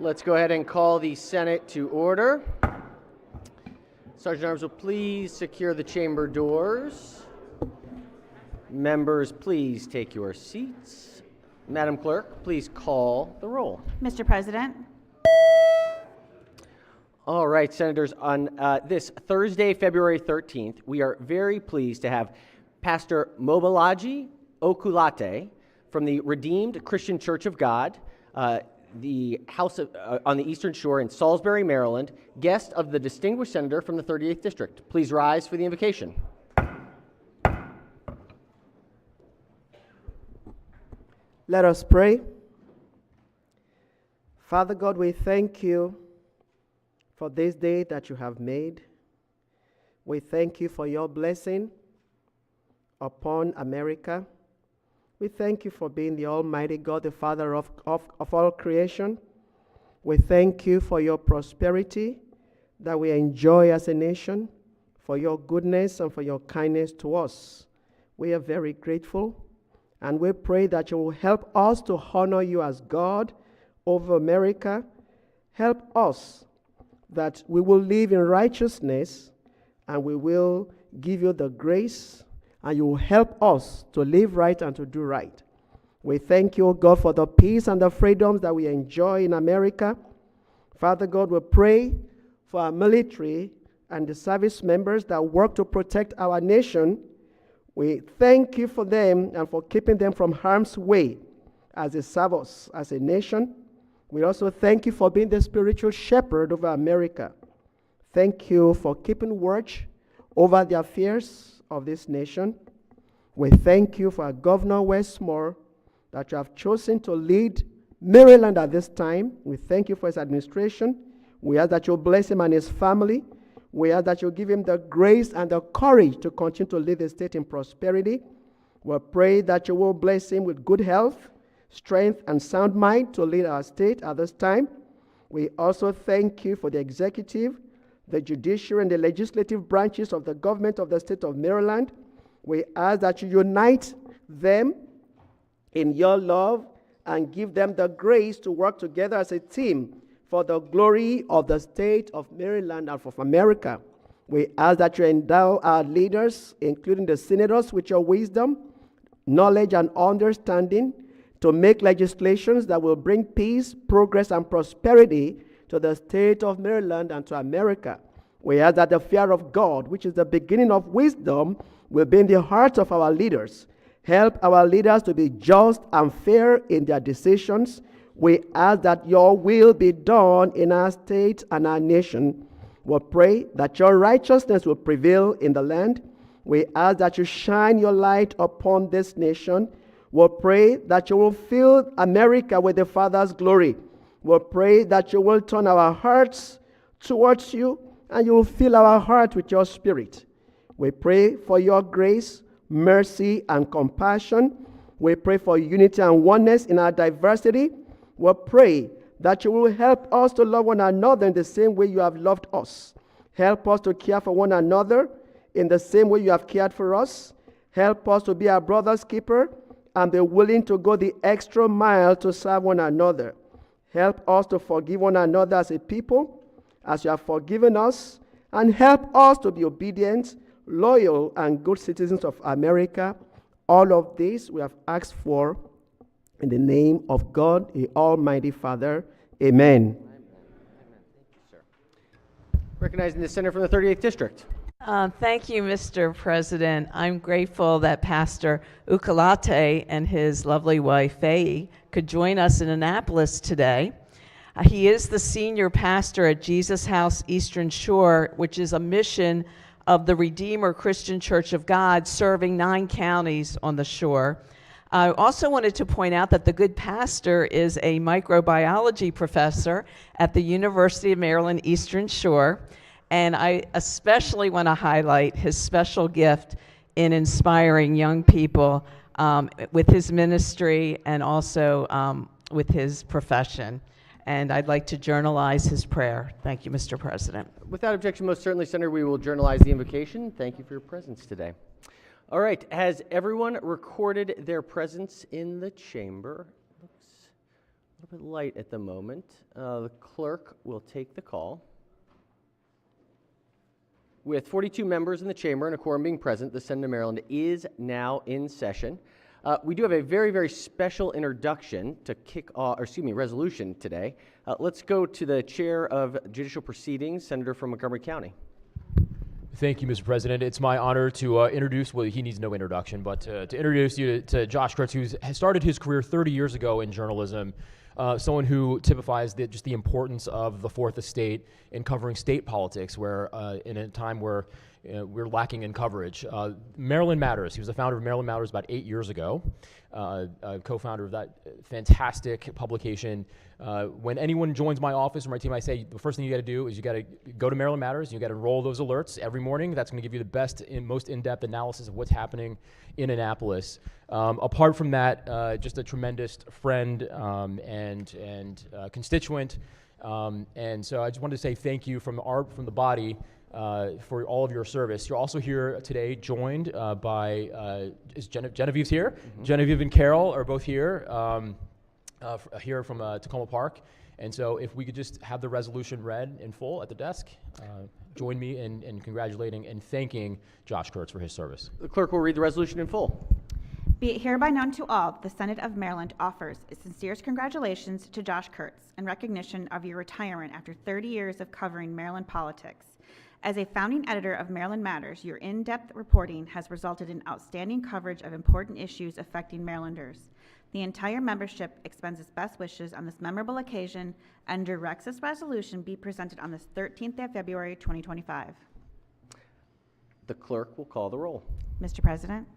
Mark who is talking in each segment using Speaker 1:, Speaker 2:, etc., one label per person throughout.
Speaker 1: Let's go ahead and call the Senate to order. Sergeant Arms will please secure the chamber doors. Members, please take your seats. Madam Clerk, please call the roll.
Speaker 2: Mr. President.
Speaker 1: All right, Senators, on this Thursday, February 13th, we are very pleased to have Pastor Mobolaji Okulate from the Redeemed Christian Church of God, the house on the Eastern Shore in Salisbury, Maryland, guest of the distinguished senator from the 38th District. Please rise for the invocation.
Speaker 3: Let us pray. Father God, we thank you for this day that you have made. We thank you for your blessing upon America. We thank you for being the Almighty God, the Father of all creation. We thank you for your prosperity that we enjoy as a nation, for your goodness and for your kindness to us. We are very grateful, and we pray that you will help us to honor you as God over America. Help us that we will live in righteousness, and we will give you the grace, and you will help us to live right and to do right. We thank you, God, for the peace and the freedoms that we enjoy in America. Father God, we pray for our military and the service members that work to protect our nation. We thank you for them and for keeping them from harm's way as they serve us as a nation. We also thank you for being the spiritual shepherd over America. Thank you for keeping watch over the affairs of this nation. We thank you for our Governor Westmore that you have chosen to lead Maryland at this time. We thank you for his administration. We ask that you bless him and his family. We ask that you give him the grace and the courage to continue to lead the state in prosperity. We pray that you will bless him with good health, strength, and sound mind to lead our state at this time. We also thank you for the executive, the judiciary, and the legislative branches of the government of the state of Maryland. We ask that you unite them in your love and give them the grace to work together as a team for the glory of the state of Maryland and of America. We ask that you endow our leaders, including the senators, with your wisdom, knowledge, and understanding to make legislations that will bring peace, progress, and prosperity to the state of Maryland and to America. We ask that the fear of God, which is the beginning of wisdom, will be in the hearts of our leaders. Help our leaders to be just and fair in their decisions. We ask that your will be done in our state and our nation. We pray that your righteousness will prevail in the land. We ask that you shine your light upon this nation. We pray that you will fill America with the Father's glory. We pray that you will turn our hearts towards you, and you will fill our heart with your spirit. We pray for your grace, mercy, and compassion. We pray for unity and oneness in our diversity. We pray that you will help us to love one another in the same way you have loved us. Help us to care for one another in the same way you have cared for us. Help us to be our brother's keeper and be willing to go the extra mile to serve one another. Help us to forgive one another as a people, as you have forgiven us, and help us to be obedient, loyal, and good citizens of America. All of this we have asked for in the name of God, the Almighty Father. Amen.
Speaker 1: Amen. Thank you, sir. Recognizing the senator from the 38th District.
Speaker 4: Thank you, Mr. President. I'm grateful that Pastor Okulate and his lovely wife, Faye, could join us in Annapolis today. He is the senior pastor at Jesus House Eastern Shore, which is a mission of the Redeemer Christian Church of God, serving 9 counties on the shore. I also wanted to point out that the good pastor is a microbiology professor at the University of Maryland Eastern Shore. And I especially want to highlight his special gift in inspiring young people with his ministry and also with his profession. And I'd like to journalize his prayer. Thank you, Mr. President.
Speaker 1: Without objection, most certainly, Senator, we will journalize the invocation. Thank you for your presence today. All right, has everyone recorded their presence in the chamber? Looks little bit light at the moment. The clerk will take the call. With 42 members in the chamber and a quorum being present, the Senate of Maryland is now in session. We do have a very, very special introduction to kick off, resolution today. Let's go to the chair of judicial proceedings, Senator from Montgomery County.
Speaker 2: Thank you, Mr. President. It's my honor to introduce, well, he needs no introduction, but to introduce you to Josh Kurtz, who has started his career 30 years ago in journalism, someone who typifies just the importance of the Fourth Estate in covering state politics, where in a time where we're lacking in coverage. Maryland Matters. He was the founder of Maryland Matters about 8 years ago, co-founder of that fantastic publication. When anyone joins my office or my team, I say the first thing you got to do is you got to go to Maryland Matters. You got to enroll those alerts every morning. That's going to give you the best and most in-depth analysis of what's happening in Annapolis. Apart from that, just a tremendous friend and constituent. And so I just wanted to say thank you from the body. For all of your service. You're also here today joined by, is Genevieve's here? Mm-hmm. Genevieve and Carol are both here, here from Tacoma Park. And so if we could just have the resolution read in full at the desk, join me in congratulating and thanking Josh Kurtz for his service.
Speaker 1: The clerk will read the resolution in full.
Speaker 5: Be it hereby known to all, the Senate of Maryland offers its sincerest congratulations to Josh Kurtz in recognition of your retirement after 30 years of covering Maryland politics. As a founding editor of Maryland Matters, your in-depth reporting has resulted in outstanding coverage of important issues affecting Marylanders. The entire membership extends its best wishes on this memorable occasion and directs this resolution be presented on this 13th of February, 2025.
Speaker 1: The clerk will call the roll.
Speaker 5: Mr. President?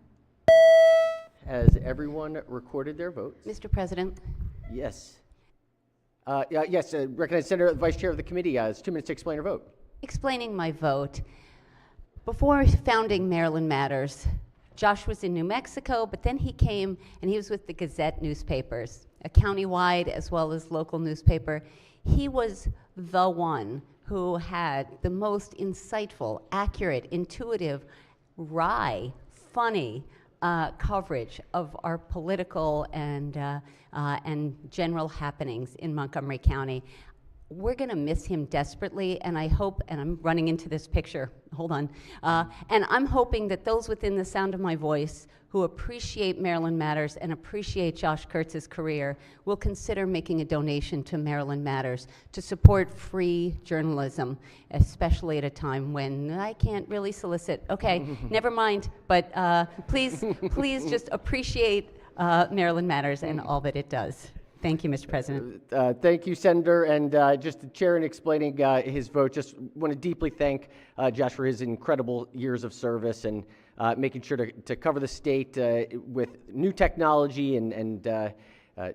Speaker 1: Has everyone recorded their votes?
Speaker 6: Mr. President,
Speaker 1: Yes. Yes, recognize Senator, Vice Chair of the committee, has 2 minutes to explain her vote.
Speaker 6: explaining my vote. Before founding Maryland Matters, Josh was in New Mexico, but then he came and he was with the Gazette newspapers, a countywide as well as local newspaper. He was the one who had the most insightful, accurate, intuitive, wry, funny coverage of our political and general happenings in Montgomery County. We're going to miss him desperately, and I hope, and I'm running into this picture, hold on, and I'm hoping that those within the sound of my voice who appreciate Maryland Matters and appreciate Josh Kurtz's career will consider making a donation to Maryland Matters to support free journalism, especially at a time when I can't really solicit. Okay, never mind, but please just appreciate Maryland Matters and all that it does. Thank you, Mr. President.
Speaker 1: Thank you, Senator. And just the chair in explaining his vote, just want to deeply thank Josh for his incredible years of service and making sure to cover the state with new technology and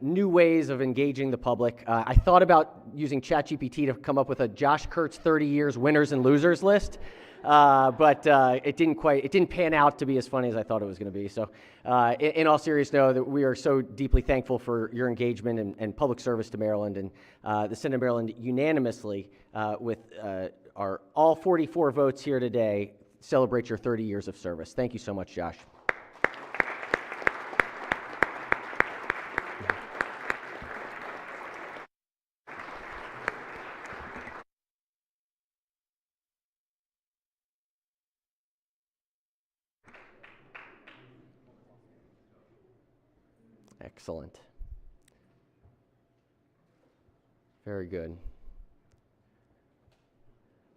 Speaker 1: new ways of engaging the public. I thought about using ChatGPT to come up with a Josh Kurtz 30 years winners and losers list. But it didn't pan out to be as funny as I thought it was going to be. So in all seriousness, know that we are so deeply thankful for your engagement and public service to Maryland. And the Senate of Maryland unanimously, with our all 44 votes here today, celebrate your 30 years of service. Thank you so much, Josh. Excellent. Very good.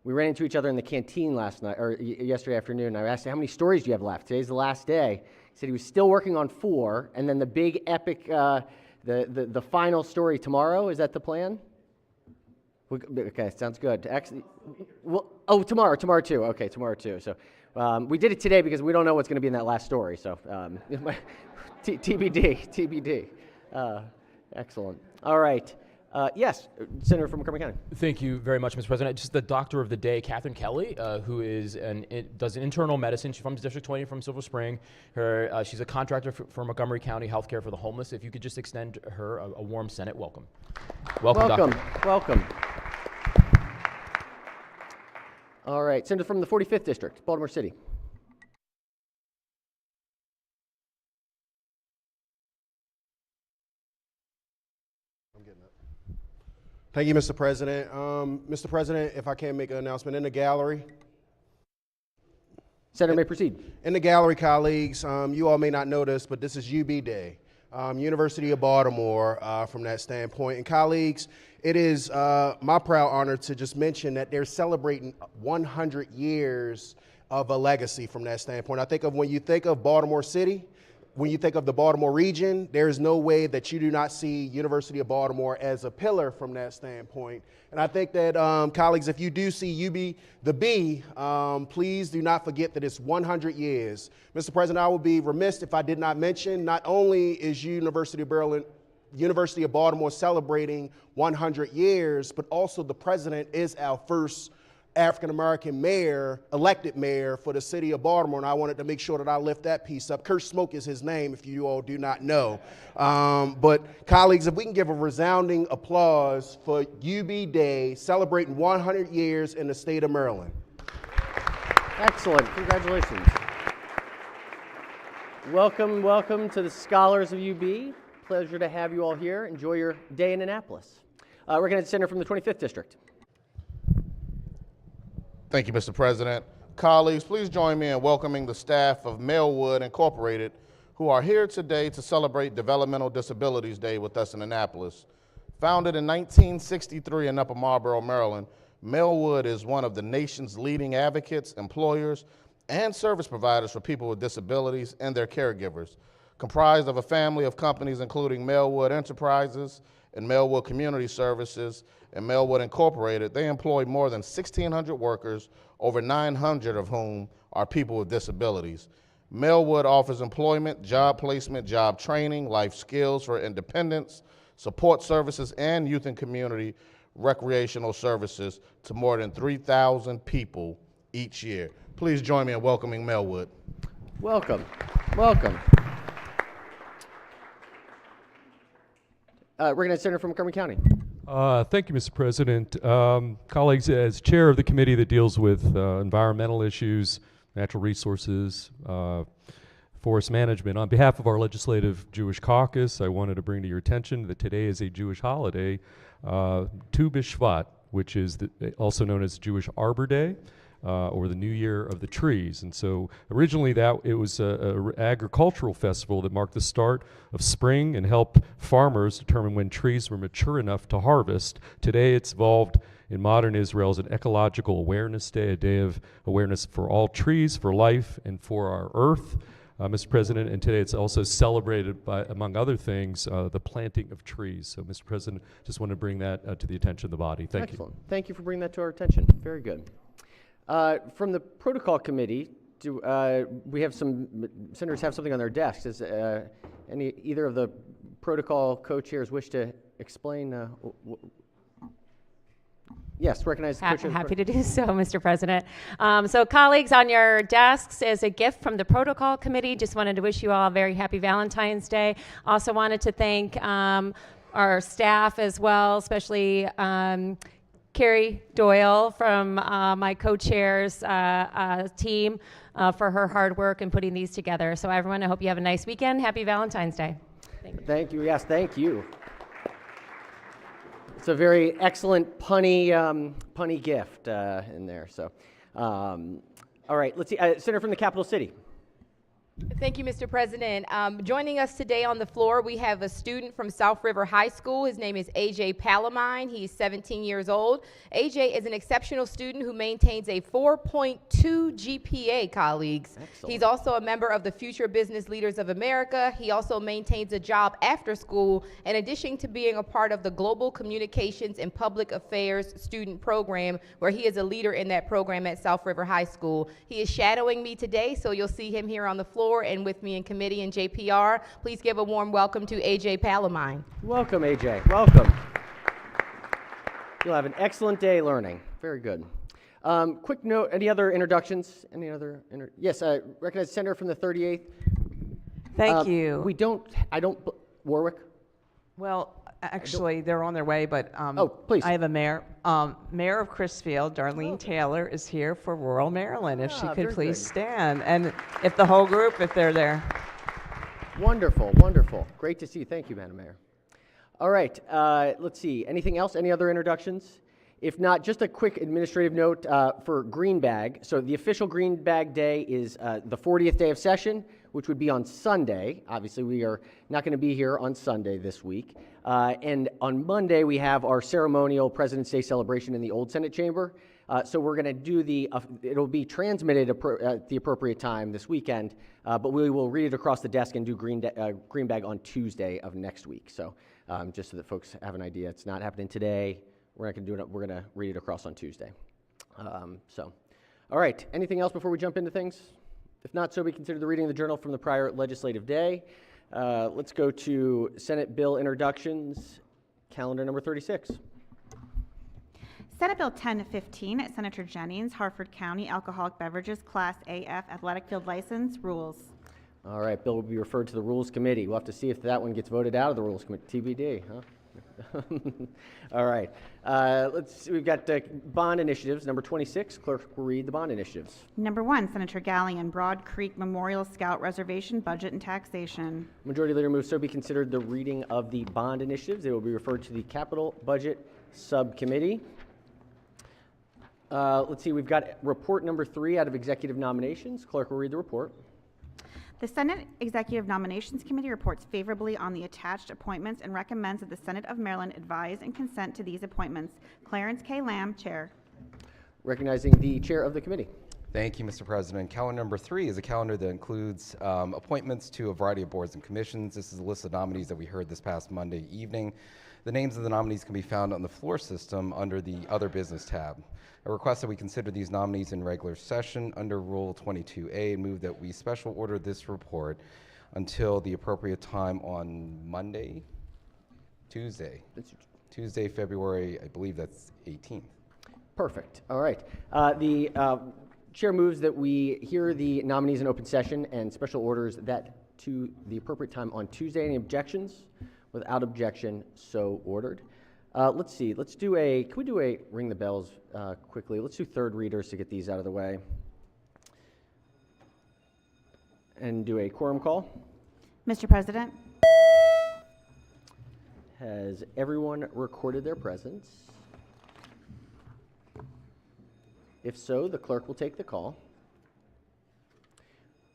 Speaker 1: We ran into each other in the canteen last night, or yesterday afternoon. I asked him, how many stories do you have left? Today's the last day. He said he was still working on 4, and then the big epic, the final story tomorrow. Is that the plan? Okay, sounds good. Actually, well, tomorrow too. Okay, tomorrow too. So we did it today because we don't know what's going to be in that last story. So TBD. Excellent. All right. Yes, Senator from Montgomery County.
Speaker 2: Thank you very much, Mr. President. Just the doctor of the day, Catherine Kelly, who is does internal medicine. She's from District 20 from Silver Spring. She's a contractor for Montgomery County Healthcare for the Homeless. If you could just extend her a warm Senate welcome. Welcome, Doctor.
Speaker 1: Welcome. All right, Senator from the 45th District, Baltimore City.
Speaker 7: I'm getting it. Thank you, Mr. President. Mr. President, if I can make an announcement in the gallery.
Speaker 1: Senator may proceed.
Speaker 7: In the gallery, colleagues, you all may not know this, but this is UB Day, University of Baltimore from that standpoint. And colleagues, it is my proud honor to just mention that they're celebrating 100 years of a legacy from that standpoint. I think of when you think of Baltimore City, when you think of the Baltimore region, there is no way that you do not see University of Baltimore as a pillar from that standpoint. And I think that, colleagues, if you do see UB the B, please do not forget that it's 100 years. Mr. President, I would be remiss if I did not mention, not only is University of Baltimore celebrating 100 years, but also the president is our first African-American mayor, elected mayor for the city of Baltimore, and I wanted to make sure that I lift that piece up. Kurt Smoke is his name, if you all do not know. But colleagues, if we can give a resounding applause for UB Day, celebrating 100 years in the state of Maryland.
Speaker 1: Excellent. Congratulations. Welcome, welcome to the Scholars of UB. Pleasure to have you all here. Enjoy your day in Annapolis. Recognized senator from the 25th District.
Speaker 8: Thank you, Mr. President. Colleagues, please join me in welcoming the staff of Mellwood Incorporated, who are here today to celebrate Developmental Disabilities Day with us in Annapolis. Founded in 1963 in Upper Marlboro, Maryland, Mellwood is one of the nation's leading advocates, employers, and service providers for people with disabilities and their caregivers. Comprised of a family of companies including Mellwood Enterprises and Mellwood Community Services and Mellwood Incorporated, they employ more than 1,600 workers, over 900 of whom are people with disabilities. Mellwood offers employment, job placement, job training, life skills for independence, support services, and youth and community recreational services to more than 3,000 people each year. Please join me in welcoming Mellwood.
Speaker 1: Welcome. Welcome. Recognized senator from Montgomery County.
Speaker 9: Thank you, Mr. President. Colleagues, as chair of the committee that deals with environmental issues, natural resources, forest management, on behalf of our legislative Jewish caucus, I wanted to bring to your attention that today is a Jewish holiday, Tu B'Shvat, which is also known as Jewish Arbor Day, or the New Year of the Trees. And so originally it was an agricultural festival that marked the start of spring and helped farmers determine when trees were mature enough to harvest. Today it's evolved in modern Israel as an ecological awareness day, a day of awareness for all trees, for life, and for our earth. Mr. President, and today it's also celebrated by, among other things, the planting of trees. So, Mr. President, just want to bring that to the attention of the body. Thank you.
Speaker 1: Excellent. Thank you for bringing that to our attention. Very good. From the Protocol Committee, we have some senators have something on their desks. Does either of the protocol co-chairs wish to explain? Yes, recognize the co-chair.
Speaker 10: Happy to do so, Mr. President. So colleagues, on your desks is a gift from the Protocol Committee. Just wanted to wish you all a very happy Valentine's Day. Also wanted to thank our staff as well, especially Carrie Doyle from my co-chair's team for her hard work in putting these together. So everyone, I hope you have a nice weekend. Happy Valentine's Day. Thank you.
Speaker 1: Thank you. Yes, thank you. It's a very excellent punny gift in there. So, all right, let's see. Senator from the capital city.
Speaker 11: Thank you, Mr. President. Joining us today on the floor, we have a student from South River High School. His name is AJ Palamine. He's 17 years old. AJ is an exceptional student who maintains a 4.2 GPA, colleagues.
Speaker 1: Excellent.
Speaker 11: He's also a member of the Future Business Leaders of America. He also maintains a job after school, in addition to being a part of the Global Communications and Public Affairs student program, where he is a leader in that program at South River High School. He is shadowing me today, so you'll see him here on the floor and with me in committee and JPR. Please give a warm welcome to AJ Palamine.
Speaker 1: Welcome, AJ. Welcome. You'll have an excellent day learning. Very good. Quick note, any other introductions? Any other? Yes, recognize Senator from the 38th.
Speaker 4: Thank you.
Speaker 1: Warwick?
Speaker 4: Well, actually, they're on their way, but
Speaker 1: oh, please.
Speaker 4: I have a mayor. Mayor of Crisfield, Darlene Taylor, is here for rural Maryland. If she could please stand. And if the whole group, if they're there.
Speaker 1: Wonderful, wonderful. Great to see you. Thank you, Madam Mayor. All right, let's see. Anything else? Any other introductions? If not, just a quick administrative note for Green Bag. So the official Green Bag Day is the 40th day of session, which would be on Sunday. Obviously, we are not going to be here on Sunday this week. And on Monday, we have our ceremonial President's Day celebration in the Old Senate Chamber. So we're going to do it'll be transmitted at the appropriate time this weekend, but we will read it across the desk and do Green Bag on Tuesday of next week. So just so that folks have an idea, it's not happening today. We're not going to do it. We're going to read it across on Tuesday. All right. Anything else before we jump into things? If not, so be considered the reading of the journal from the prior legislative day. Let's go to Senate bill introductions, calendar number 36.
Speaker 5: Senate Bill 1015, Senator Jennings, Harford County Alcoholic Beverages Class AF Athletic Field License, rules.
Speaker 1: All right. Bill will be referred to the Rules Committee. We'll have to see if that one gets voted out of the Rules Committee. TBD, huh? All right. We've got bond initiatives. Number 26, clerk will read the bond initiatives.
Speaker 5: Number 1, Senator Gallion, Broad Creek Memorial Scout Reservation Budget and Taxation.
Speaker 1: Majority Leader moves so be considered the reading of the bond initiatives. They will be referred to the Capital Budget Subcommittee. Let's see. We've got report number 3 out of executive nominations. Clerk will read the report.
Speaker 5: The Senate Executive Nominations Committee reports favorably on the attached appointments and recommends that the Senate of Maryland advise and consent to these appointments. Clarence K. Lamb, Chair.
Speaker 1: Recognizing the Chair of the Committee.
Speaker 12: Thank you, Mr. President. Calendar number 3 is a calendar that includes appointments to a variety of boards and commissions. This is a list of nominees that we heard this past Monday evening. The names of the nominees can be found on the floor system under the Other Business tab. I request that we consider these nominees in regular session under Rule 22A and move that we special order this report until the appropriate time on Tuesday, February, I believe that's 18th.
Speaker 1: Perfect. All right. The Chair moves that we hear the nominees in open session and special orders that to the appropriate time on Tuesday. Any objections? Without objection, so ordered. Let's see. Can we do a ring the bells quickly? Let's do third readers to get these out of the way. And do a quorum call.
Speaker 5: Mr. President.
Speaker 1: Has everyone recorded their presence? If so, the clerk will take the call.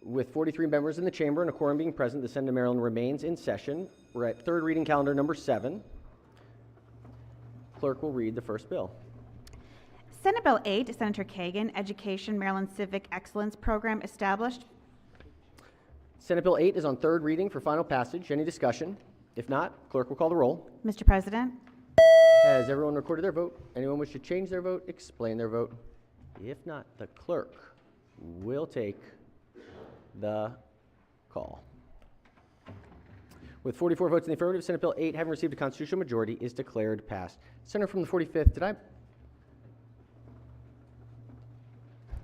Speaker 1: With 43 members in the chamber and a quorum being present, the Senate of Maryland remains in session. We're at third reading calendar number 7. Clerk will read the first bill.
Speaker 5: Senate Bill 8, Senator Kagan, Education Maryland Civic Excellence Program established.
Speaker 1: Senate Bill 8 is on third reading for final passage. Any discussion? If not, clerk will call the roll.
Speaker 5: Mr. President.
Speaker 1: Has everyone recorded their vote? Anyone wish to change their vote? Explain their vote. If not, the clerk will take the call. With 44 votes in the affirmative, Senate Bill 8, having received a constitutional majority, is declared passed. Senator from the 45th, did I?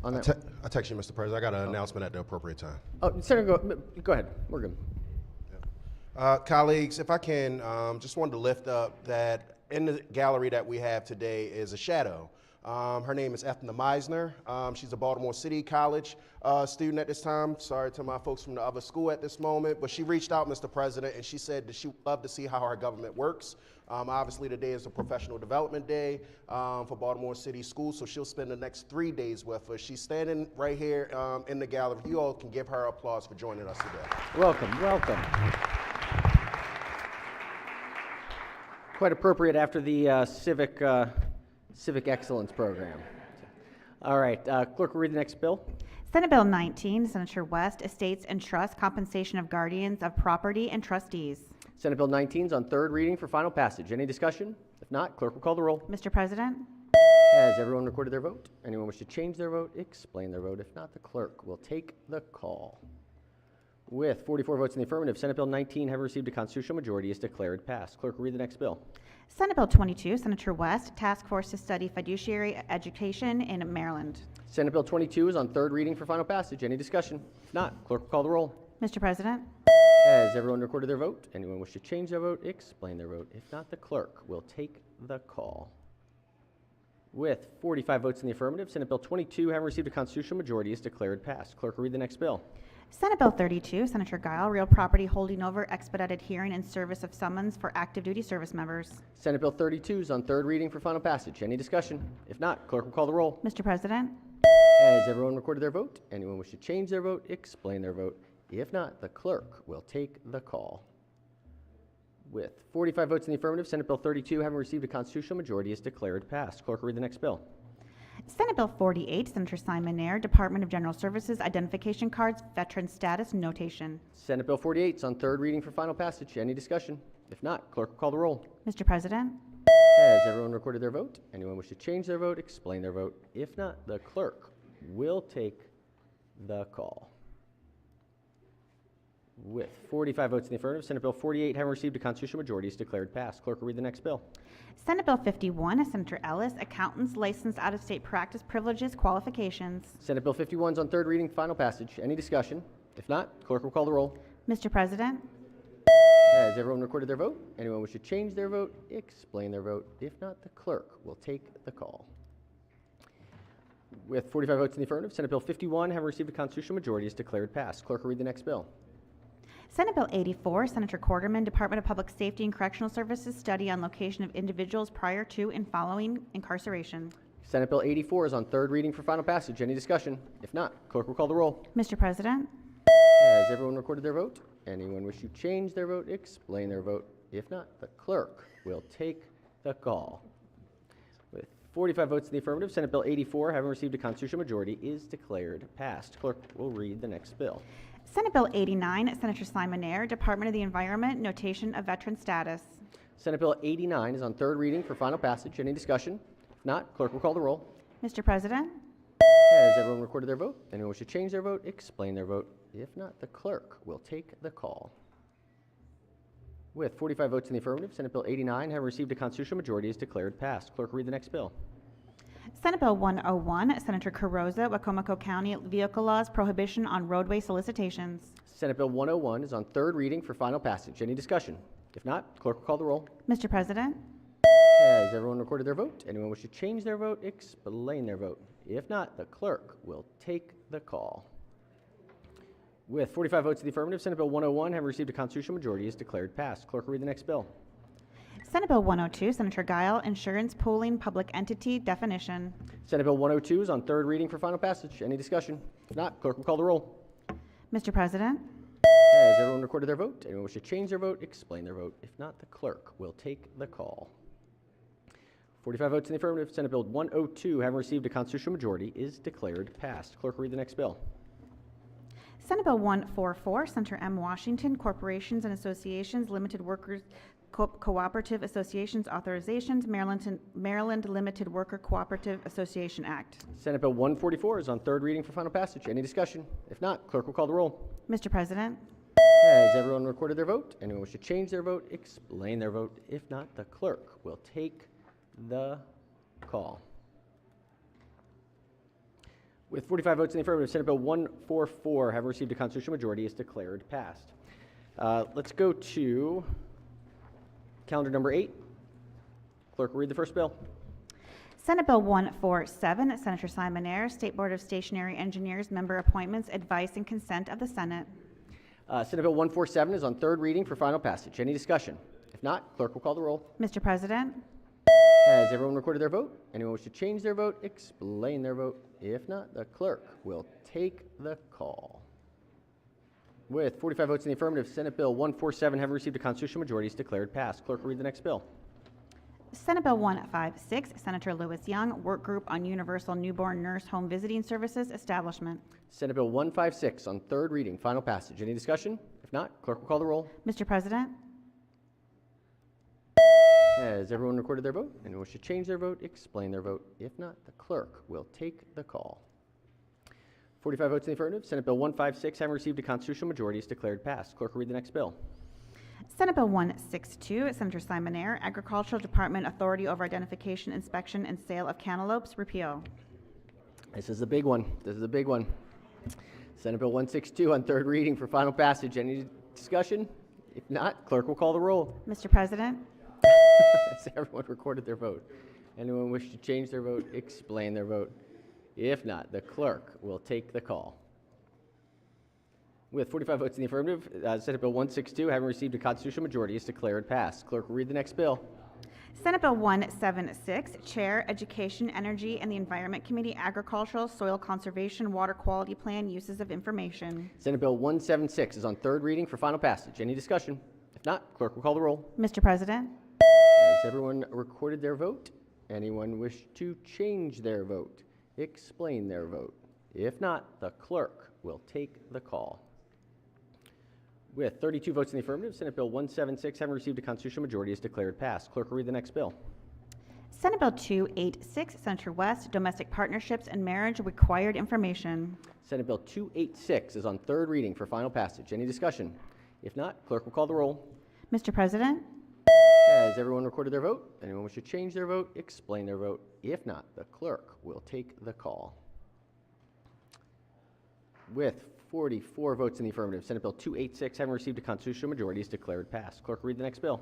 Speaker 1: On that?
Speaker 7: I text you, Mr. President. I got an announcement at the appropriate time.
Speaker 1: Oh, Senator, go ahead. We're good.
Speaker 7: Colleagues, if I can, just wanted to lift up that in the gallery that we have today is a shadow. Her name is Ethna Meisner. She's a Baltimore City College student at this time. Sorry to my folks from the other school at this moment, but she reached out, Mr. President, and she said that she would love to see how our government works. Obviously, today is a professional development day for Baltimore City Schools, so she'll spend the next 3 days with us. She's standing right here in the gallery. You all can give her applause for joining us today.
Speaker 1: Welcome, welcome. Quite appropriate after the Civic Excellence Program. All right, clerk will read the next bill.
Speaker 5: Senate Bill 19, Senator West, Estates and Trust, Compensation of Guardians of Property and Trustees.
Speaker 1: Senate Bill 19 is on third reading for final passage. Any discussion? If not, clerk will call the roll.
Speaker 5: Mr. President.
Speaker 1: Has everyone recorded their vote? Anyone wish to change their vote? Explain their vote. If not, the clerk will take the call. With 44 votes in the affirmative, Senate Bill 19, having received a constitutional majority, is declared passed. Clerk will read the next bill.
Speaker 5: Senate Bill 22, Senator West, Task Force to Study Fiduciary Education in Maryland.
Speaker 1: Senate Bill 22 is on third reading for final passage. Any discussion? If not, clerk will call the roll.
Speaker 5: Mr. President.
Speaker 1: Has everyone recorded their vote? Anyone wish to change their vote? Explain their vote. If not, the clerk will take the call. With 45 votes in the affirmative, Senate Bill 22, having received a constitutional majority, is declared passed. Clerk will read the next bill.
Speaker 5: Senate Bill 32, Senator Guile, real property holding over expedited hearing and service of summons for active duty service members.
Speaker 1: Senate Bill 32 is on third reading for final passage. Any discussion? If not, clerk will call the roll.
Speaker 5: Mr. President,
Speaker 1: Has everyone recorded their vote? Anyone wish to change their vote, explain their vote? If not, the clerk will take the call. With 45 votes in the affirmative, Senate Bill 32, having received a constitutional majority, is declared passed. Clerk will read the next bill.
Speaker 5: Senate Bill 48, Senator Simon Nair, Department of General Services, Identification Cards, Veteran Status Notation.
Speaker 1: Senate Bill 48 is on third reading for final passage. Any discussion? If not, clerk will call the roll.
Speaker 5: Mr. President,
Speaker 1: Has everyone recorded their vote? Anyone wish to change their vote, explain their vote? If not, the clerk will take the call. With 45 votes in the affirmative, Senate Bill 48, having received a constitutional majority, is declared passed. Clerk will read the next bill.
Speaker 5: Senate Bill 51, Senator Ellis, Accountants Licensed Out-of-State Practice Privileges Qualifications.
Speaker 1: Senate Bill 51 is on third reading, final passage. Any discussion? If not, clerk will call the roll.
Speaker 5: Mr. President,
Speaker 1: Has everyone recorded their vote? Anyone wish to change their vote, explain their vote? If not, the clerk will take the call. With 45 votes in the affirmative, Senate Bill 51, having received a constitutional majority, is declared passed. Clerk will read the next bill.
Speaker 5: Senate Bill 84, Senator Quarterman, Department of Public Safety and Correctional Services, Study on Location of Individuals Prior to and Following Incarceration.
Speaker 1: Senate Bill 84 is on third reading for final passage. Any discussion? If not, clerk will call the roll.
Speaker 5: Mr. President,
Speaker 1: Has everyone recorded their vote? Anyone wish to change their vote, explain their vote? If not, the clerk will take the call. With 45 votes in the affirmative, Senate Bill 84, having received a constitutional majority, is declared passed. Clerk will read the next bill.
Speaker 5: Senate Bill 89, Senator Simon Nair, Department of the Environment, Notation of Veteran Status.
Speaker 1: Senate Bill 89 is on third reading for final passage. Any discussion? If not, clerk will call the roll.
Speaker 5: Mr. President,
Speaker 1: Has everyone recorded their vote? Anyone wish to change their vote, explain their vote? If not, the clerk will take the call. With 45 votes in the affirmative, Senate Bill 89, having received a constitutional majority, is declared passed. Clerk will read the next bill.
Speaker 5: Senate Bill 101, Senator Carroza, Wacomico County Vehicle Laws, Prohibition on Roadway Solicitations.
Speaker 1: Senate Bill 101 is on third reading for final passage. Any discussion? If not, clerk will call the roll.
Speaker 5: Mr. President,
Speaker 1: Has everyone recorded their vote? Anyone wish to change their vote, explain their vote? If not, the clerk will take the call. With 45 votes in the affirmative, Senate Bill 101, having received a constitutional majority, is declared passed. Clerk will read the next bill.
Speaker 5: Senate Bill 102, Senator Guile, Insurance Pooling Public Entity Definition.
Speaker 1: Senate Bill 102 is on third reading for final passage. Any discussion? If not, clerk will call the roll.
Speaker 5: Mr. President,
Speaker 1: Has everyone recorded their vote? Anyone wish to change their vote, explain their vote? If not, the clerk will take the call. 45 votes in the affirmative, Senate Bill 102, having received a constitutional majority, is declared passed. Clerk will read the next bill.
Speaker 5: Senate Bill 144, Senator M. Washington, Corporations and Associations, Limited Workers Cooperative Associations Authorizations, Maryland Limited Worker Cooperative Association Act.
Speaker 1: Senate Bill 144 is on third reading for final passage. Any discussion? If not, clerk will call the roll.
Speaker 5: Mr. President,
Speaker 1: Has everyone recorded their vote? Anyone wish to change their vote, explain their vote? If not, the clerk will take the call. With 45 votes in the affirmative, Senate Bill 144, having received a constitutional majority, is declared passed. Let's go to calendar number 8. Clerk will read the first bill.
Speaker 5: Senate Bill 147, Senator Simon Nair, State Board of Stationary Engineers, Member Appointments, Advice and Consent of the Senate.
Speaker 1: Senate Bill 147 is on third reading for final passage. Any discussion? If not, clerk will call the roll.
Speaker 5: Mr. President,
Speaker 1: Has everyone recorded their vote? Anyone wish to change their vote, explain their vote? If not, the clerk will take the call. With 45 votes in the affirmative, Senate Bill 147, having received a constitutional majority, is declared passed. Clerk will read the next bill.
Speaker 5: Senate Bill 156, Senator Lewis Young, Work Group on Universal Newborn Nurse Home Visiting Services Establishment.
Speaker 1: Senate Bill 156 on third reading, final passage. Any discussion? If not, clerk will call the roll.
Speaker 5: Mr. President,
Speaker 1: Has everyone recorded their vote? Anyone wish to change their vote, explain their vote? If not, the clerk will take the call. 45 votes in the affirmative, Senate Bill 156, having received a constitutional majority, is declared passed. Clerk will read the next bill.
Speaker 5: Senate Bill 162, Senator Simon Nair, Agricultural Department Authority over Identification, Inspection, and Sale of Cantaloupes, repeal.
Speaker 1: This is a big one. This is a big one. Senate Bill 162 on third reading for final passage. Any discussion? If not, clerk will call the roll.
Speaker 5: Mr. President,
Speaker 1: Has everyone recorded their vote? Anyone wish to change their vote, explain their vote? If not, the clerk will take the call. With 45 votes in the affirmative, Senate Bill 162, having received a constitutional majority, is declared passed. Clerk will read the next bill.
Speaker 5: Senate Bill 176, Chair, Education, Energy, and the Environment Committee, Agricultural, Soil Conservation, Water Quality Plan, Uses of Information.
Speaker 1: Senate Bill 176 is on third reading for final passage. Any discussion? If not, clerk will call the roll.
Speaker 5: Mr. President,
Speaker 1: Has everyone recorded their vote? Anyone wish to change their vote? Explain their vote? If not, the clerk will take the call. With 32 votes in the affirmative, Senate Bill 176, having received a constitutional majority, is declared passed. Clerk will read the next bill.
Speaker 5: Senate Bill 286, Senator West, Domestic Partnerships and Marriage Required Information.
Speaker 1: Senate Bill 286 is on third reading for final passage. Any discussion? If not, clerk will call the roll.
Speaker 5: Mr. President,
Speaker 1: Has everyone recorded their vote? Anyone wish to change their vote? Explain their vote? If not, the clerk will take the call. With 44 votes in the affirmative, Senate Bill 286, having received a constitutional majority, is declared passed. Clerk will read the next bill.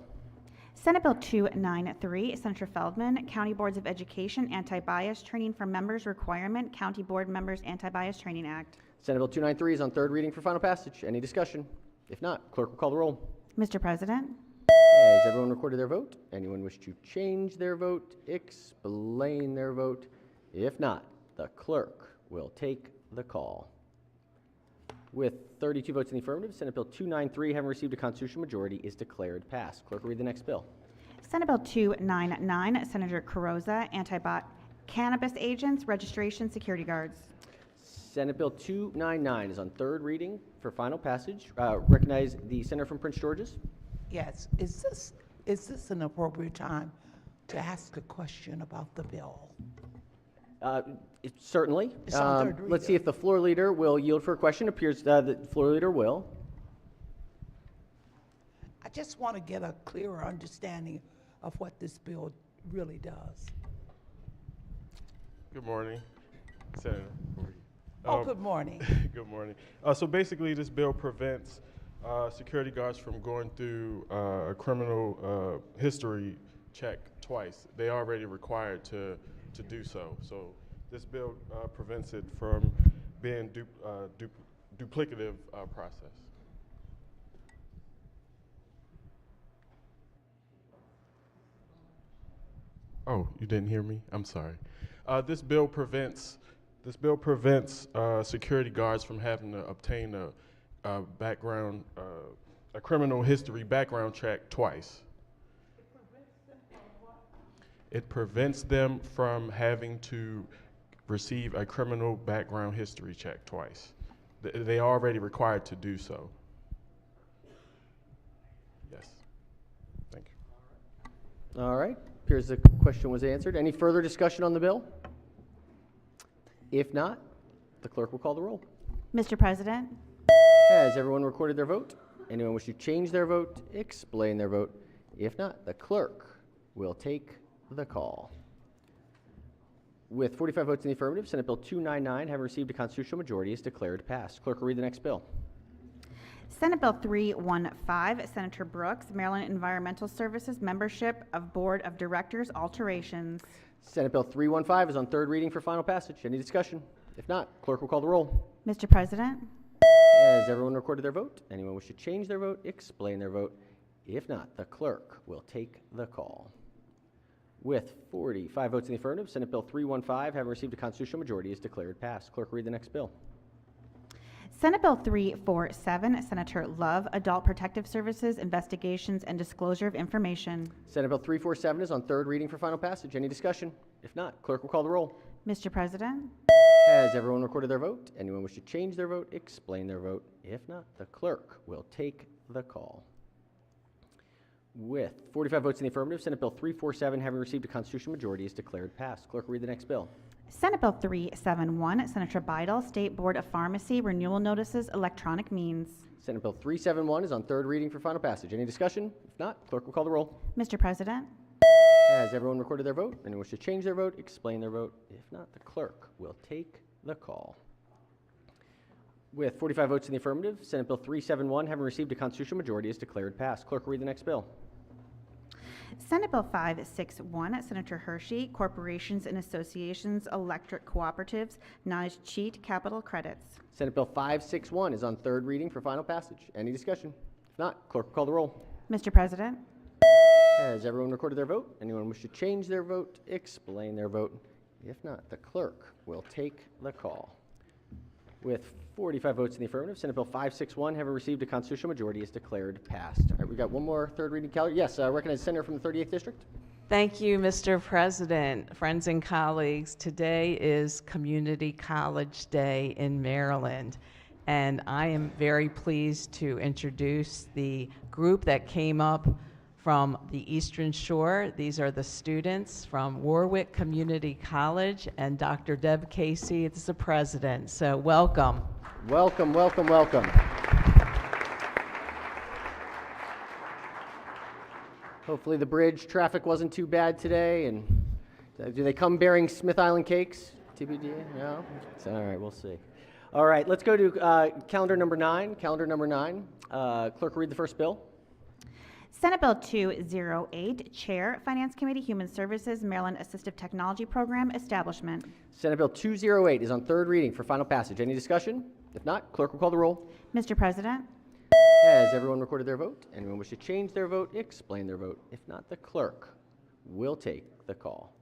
Speaker 5: Senate Bill 293, Senator Feldman, County Boards of Education Anti-Bias Training for Members Requirement, County Board Members Anti-Bias Training Act.
Speaker 1: Senate Bill 293 is on third reading for final passage. Any discussion? If not, clerk will call the roll.
Speaker 5: Mr. President,
Speaker 1: Has everyone recorded their vote? Anyone wish to change their vote? Explain their vote? If not, the clerk will take the call. With 32 votes in the affirmative, Senate Bill 293, having received a constitutional majority, is declared passed. Clerk will read the next bill.
Speaker 5: Senate Bill 299, Senator Carrozza, Anti-Cannabis Agents, Registration, Security Guards.
Speaker 1: Senate Bill 299 is on third reading for final passage. Recognize the senator from Prince George's.
Speaker 13: Yes, is this an appropriate time to ask a question about the bill?
Speaker 1: Certainly.
Speaker 13: It's on third
Speaker 1: Let's see if the floor leader will yield for a question. Appears the floor leader will.
Speaker 13: I just want to get a clearer understanding of what this bill really does.
Speaker 14: Good morning, Senator.
Speaker 13: Good morning.
Speaker 14: Good morning. So basically, this bill prevents security guards from going through a criminal history check twice. They are already required to do so. So this bill prevents it from being duplicative process. Oh, you didn't hear me? I'm sorry. This bill prevents security guards from having to obtain a background, a criminal history background check twice. It prevents them from having to receive a criminal background history check twice. They are already required to do so. Yes. Thank you.
Speaker 1: All right. Appears the question was answered. Any further discussion on the bill? If not, the clerk will call the roll.
Speaker 5: Mr. President,
Speaker 1: Has everyone recorded their vote? Anyone wish to change their vote? Explain their vote? If not, the clerk will take the call. With 45 votes in the affirmative, Senate Bill 299, having received a constitutional majority, is declared passed. Clerk will read the next bill.
Speaker 5: Senate Bill 315, Senator Brooks, Maryland Environmental Services Membership of Board of Directors Alterations.
Speaker 1: Senate Bill 315 is on third reading for final passage. Any discussion? If not, clerk will call the roll.
Speaker 5: Mr. President,
Speaker 1: Has everyone recorded their vote? Anyone wish to change their vote? Explain their vote? If not, the clerk will take the call. With 45 votes in the affirmative, Senate Bill 315, having received a constitutional majority, is declared passed. Clerk will read the next bill.
Speaker 5: Senate Bill 347, Senator Love, Adult Protective Services Investigations and Disclosure of Information.
Speaker 1: Senate Bill 347 is on third reading for final passage. Any discussion? If not, clerk will call the roll.
Speaker 5: Mr. President,
Speaker 1: Has everyone recorded their vote? Anyone wish to change their vote? Explain their vote? If not, the clerk will take the call. With 45 votes in the affirmative, Senate Bill 347, having received a constitutional majority, is declared passed. Clerk will read the next bill.
Speaker 5: Senate Bill 371, Senator Beidel, State Board of Pharmacy Renewal Notices, Electronic Means.
Speaker 1: Senate Bill 371 is on third reading for final passage. Any discussion? If not, clerk will call the roll.
Speaker 5: Mr. President,
Speaker 1: Has everyone recorded their vote? Anyone wish to change their vote? Explain their vote? If not, the clerk will take the call. With 45 votes in the affirmative, Senate Bill 371, having received a constitutional majority, is declared passed. Clerk will read the next bill.
Speaker 5: Senate Bill 561, Senator Hershey, Corporations and Associations, Electric Cooperatives, Non-Cheat Capital Credits.
Speaker 1: Senate Bill 561 is on third reading for final passage. Any discussion? If not, clerk will call the roll.
Speaker 5: Mr. President,
Speaker 1: Has everyone recorded their vote? Anyone wish to change their vote, explain their vote? If not, the clerk will take the call. With 45 votes in the affirmative, Senate Bill 561, having received a constitutional majority, is declared passed. All right, we got one more third reading calendar. Yes, recognize Senator from the 38th District.
Speaker 4: Thank you, Mr. President. Friends and colleagues, today is Community College Day in Maryland, and I am very pleased to introduce the group that came up from the Eastern Shore. These are the students from Warwick Community College, and Dr. Deb Casey is the president. So welcome.
Speaker 1: Welcome, welcome, welcome. Hopefully the bridge traffic wasn't too bad today. And do they come bearing Smith Island cakes? TBD? No? It's all right, we'll see. All right, let's go to calendar number 9. Calendar number 9. Clerk, read the first bill.
Speaker 5: Senate Bill 208, Chair, Finance Committee, Human Services, Maryland Assistive Technology Program Establishment.
Speaker 1: Senate Bill 208 is on third reading for final passage. Any discussion? If not, clerk will call the roll.
Speaker 5: Mr. President,
Speaker 1: Has everyone recorded their vote? Anyone wish to change their vote, explain their vote? If not, the clerk will take the call.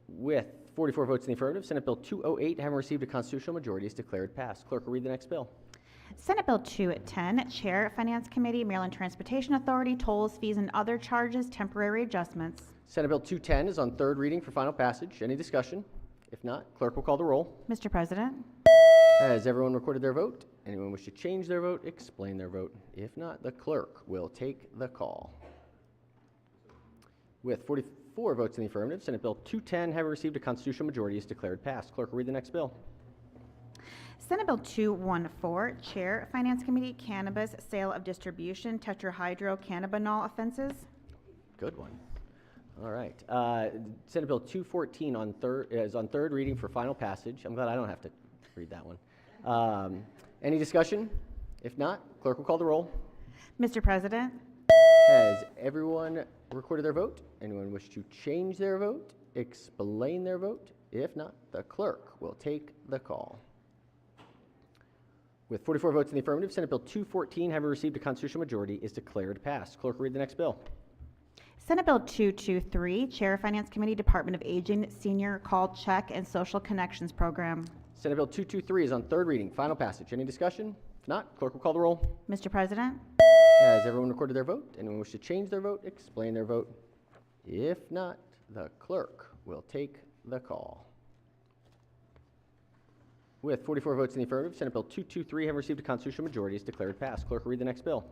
Speaker 1: With 44 votes in the affirmative, Senate Bill 208, having received a constitutional majority, is declared passed. Clerk will read the next bill.
Speaker 5: Senate Bill 210, Chair, Finance Committee, Maryland Transportation Authority, Tolls, Fees, and Other Charges, Temporary Adjustments.
Speaker 1: Senate Bill 210 is on third reading for final passage. Any discussion? If not, clerk will call the roll.
Speaker 5: Mr. President,
Speaker 1: Has everyone recorded their vote? Anyone wish to change their vote, explain their vote? If not, the clerk will take the call. With 44 votes in the affirmative, Senate Bill 210, having received a constitutional majority, is declared passed. Clerk will read the next bill.
Speaker 5: Senate Bill 214, Chair, Finance Committee, Cannabis, Sale of Distribution, Tetrahydrocannabinol Offenses.
Speaker 1: Good one. All right. Senate Bill 214 is on third reading for final passage. I'm glad I don't have to read that one. Any discussion? If not, clerk will call the roll.
Speaker 5: Mr. President,
Speaker 1: Has everyone recorded their vote? Anyone wish to change their vote, explain their vote? If not, the clerk will take the call. With 44 votes in the affirmative, Senate Bill 214, having received a constitutional majority, is declared passed. Clerk will read the next bill.
Speaker 5: Senate Bill 223, Chair, Finance Committee, Department of Aging, Senior Call Check and Social Connections Program.
Speaker 1: Senate Bill 223 is on third reading, final passage. Any discussion? If not, clerk will call the roll.
Speaker 5: Mr. President,
Speaker 1: Has everyone recorded their vote? Anyone wish to change their vote, explain their vote? If not, the clerk will take the call. With 44 votes in the affirmative, Senate Bill 223, having received a constitutional majority, is declared passed. Clerk will read the next bill.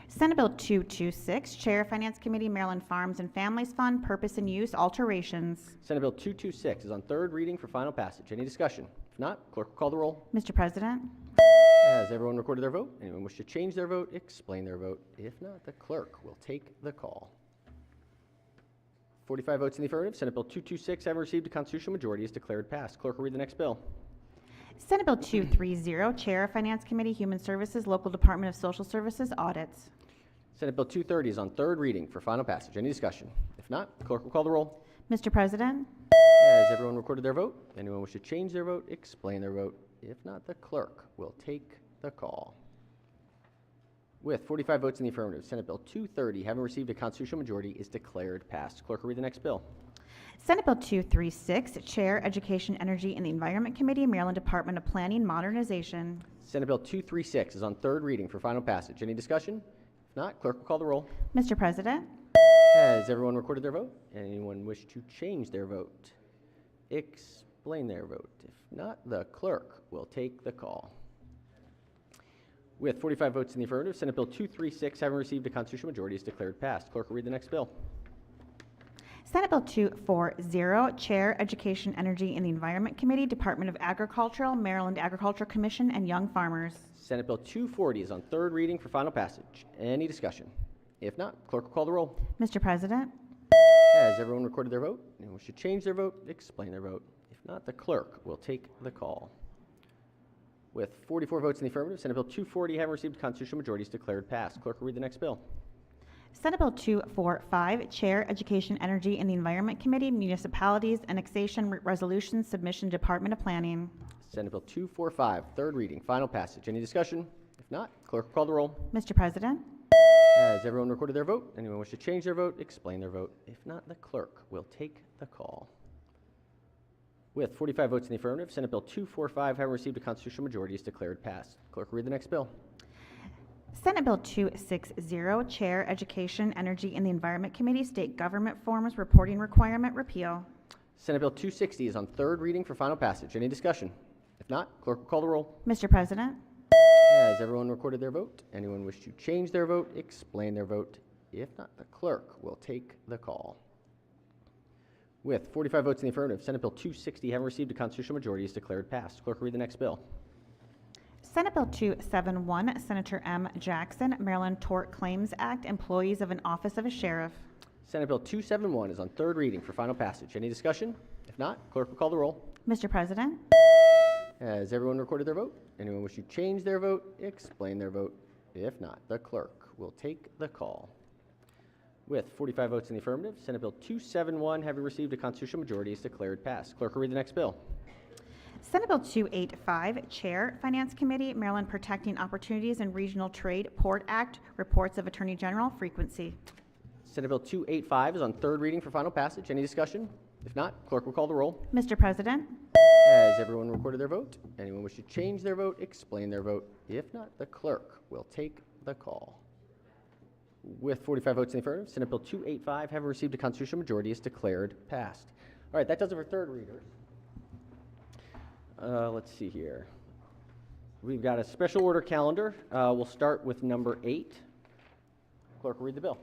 Speaker 5: Senate Bill 226, Chair, Finance Committee, Maryland Farms and Families Fund, Purpose and Use Alterations.
Speaker 1: Senate Bill 226 is on third reading for final passage. Any discussion? If not, clerk will call the roll.
Speaker 5: Mr. President,
Speaker 1: Has everyone recorded their vote? Anyone wish to change their vote, explain their vote? If not, the clerk will take the call. 45 votes in the affirmative. Senate Bill 226, having received a constitutional majority, is declared passed. Clerk will read the next bill.
Speaker 5: Senate Bill 230, Chair, Finance Committee, Human Services, Local Department of Social Services Audits.
Speaker 1: Senate Bill 230 is on third reading for final passage. Any discussion? If not, clerk will call the roll.
Speaker 5: Mr. President,
Speaker 1: Has everyone recorded their vote? Anyone wish to change their vote, explain their vote? If not, the clerk will take the call. With 45 votes in the affirmative, Senate Bill 230, having received a constitutional majority, is declared passed. Clerk will read the next bill.
Speaker 5: Senate Bill 236, Chair, Education, Energy, and the Environment Committee, Maryland Department of Planning Modernization.
Speaker 1: Senate Bill 236 is on third reading for final passage. Any discussion? If not, clerk will call the roll.
Speaker 5: Mr. President,
Speaker 1: Has everyone recorded their vote? Anyone wish to change their vote? Explain their vote. If not, the clerk will take the call. With 45 votes in the affirmative, Senate Bill 236, having received a constitutional majority, is declared passed. Clerk will read the next bill.
Speaker 5: Senate Bill 240, Chair, Education, Energy, and the Environment Committee, Department of Agriculture, Maryland Agriculture Commission, and Young Farmers.
Speaker 1: Senate Bill 240 is on third reading for final passage. Any discussion? If not, clerk will call the roll.
Speaker 5: Mr. President,
Speaker 1: Has everyone recorded their vote? Anyone wish to change their vote? Explain their vote. If not, the clerk will take the call. With 44 votes in the affirmative, Senate Bill 240, having received a constitutional majority, is declared passed. Clerk will read the next bill.
Speaker 5: Senate Bill 245, Chair, Education, Energy, and the Environment Committee, Municipalities, Annexation Resolution, Submission, Department of Planning.
Speaker 1: Senate Bill 245, third reading, final passage. Any discussion? If not, clerk will call the roll.
Speaker 5: Mr. President,
Speaker 1: Has everyone recorded their vote? Anyone wish to change their vote? Explain their vote. If not, the clerk will take the call. With 45 votes in the affirmative, Senate Bill 245, having received a constitutional majority, is declared passed. Clerk will read the next bill.
Speaker 5: Senate Bill 260, Chair, Education, Energy, and the Environment Committee, State Government Forms Reporting Requirement Repeal.
Speaker 1: Senate Bill 260 is on third reading for final passage. Any discussion? If not, clerk will call the roll.
Speaker 5: Mr. President,
Speaker 1: Has everyone recorded their vote? Anyone wish to change their vote? Explain their vote. If not, the clerk will take the call. With 45 votes in the affirmative, Senate Bill 260, having received a constitutional majority, is declared passed. Clerk will read the next bill.
Speaker 5: Senate Bill 271, Senator M. Jackson, Maryland Tort Claims Act, Employees of an Office of a Sheriff.
Speaker 1: Senate Bill 271 is on third reading for final passage. Any discussion? If not, clerk will call the roll.
Speaker 5: Mr. President,
Speaker 1: Has everyone recorded their vote? Anyone wish to change their vote? Explain their vote. If not, the clerk will take the call. With 45 votes in the affirmative, Senate Bill 271, having received a constitutional majority, is declared passed. Clerk will read the next bill.
Speaker 5: Senate Bill 285, Chair, Finance Committee, Maryland Protecting Opportunities in Regional Trade, Port Act, Reports of Attorney General, Frequency.
Speaker 1: Senate Bill 285 is on third reading for final passage. Any discussion? If not, clerk will call the roll.
Speaker 5: Mr. President,
Speaker 1: Has everyone recorded their vote? Anyone wish to change their vote? Explain their vote. If not, the clerk will take the call. With 45 votes in the affirmative, Senate Bill 285, having received a constitutional majority, is declared passed. All right, that does it for third readers. Let's see here. We've got a special order calendar. We'll start with number 8. Clerk will read the bill.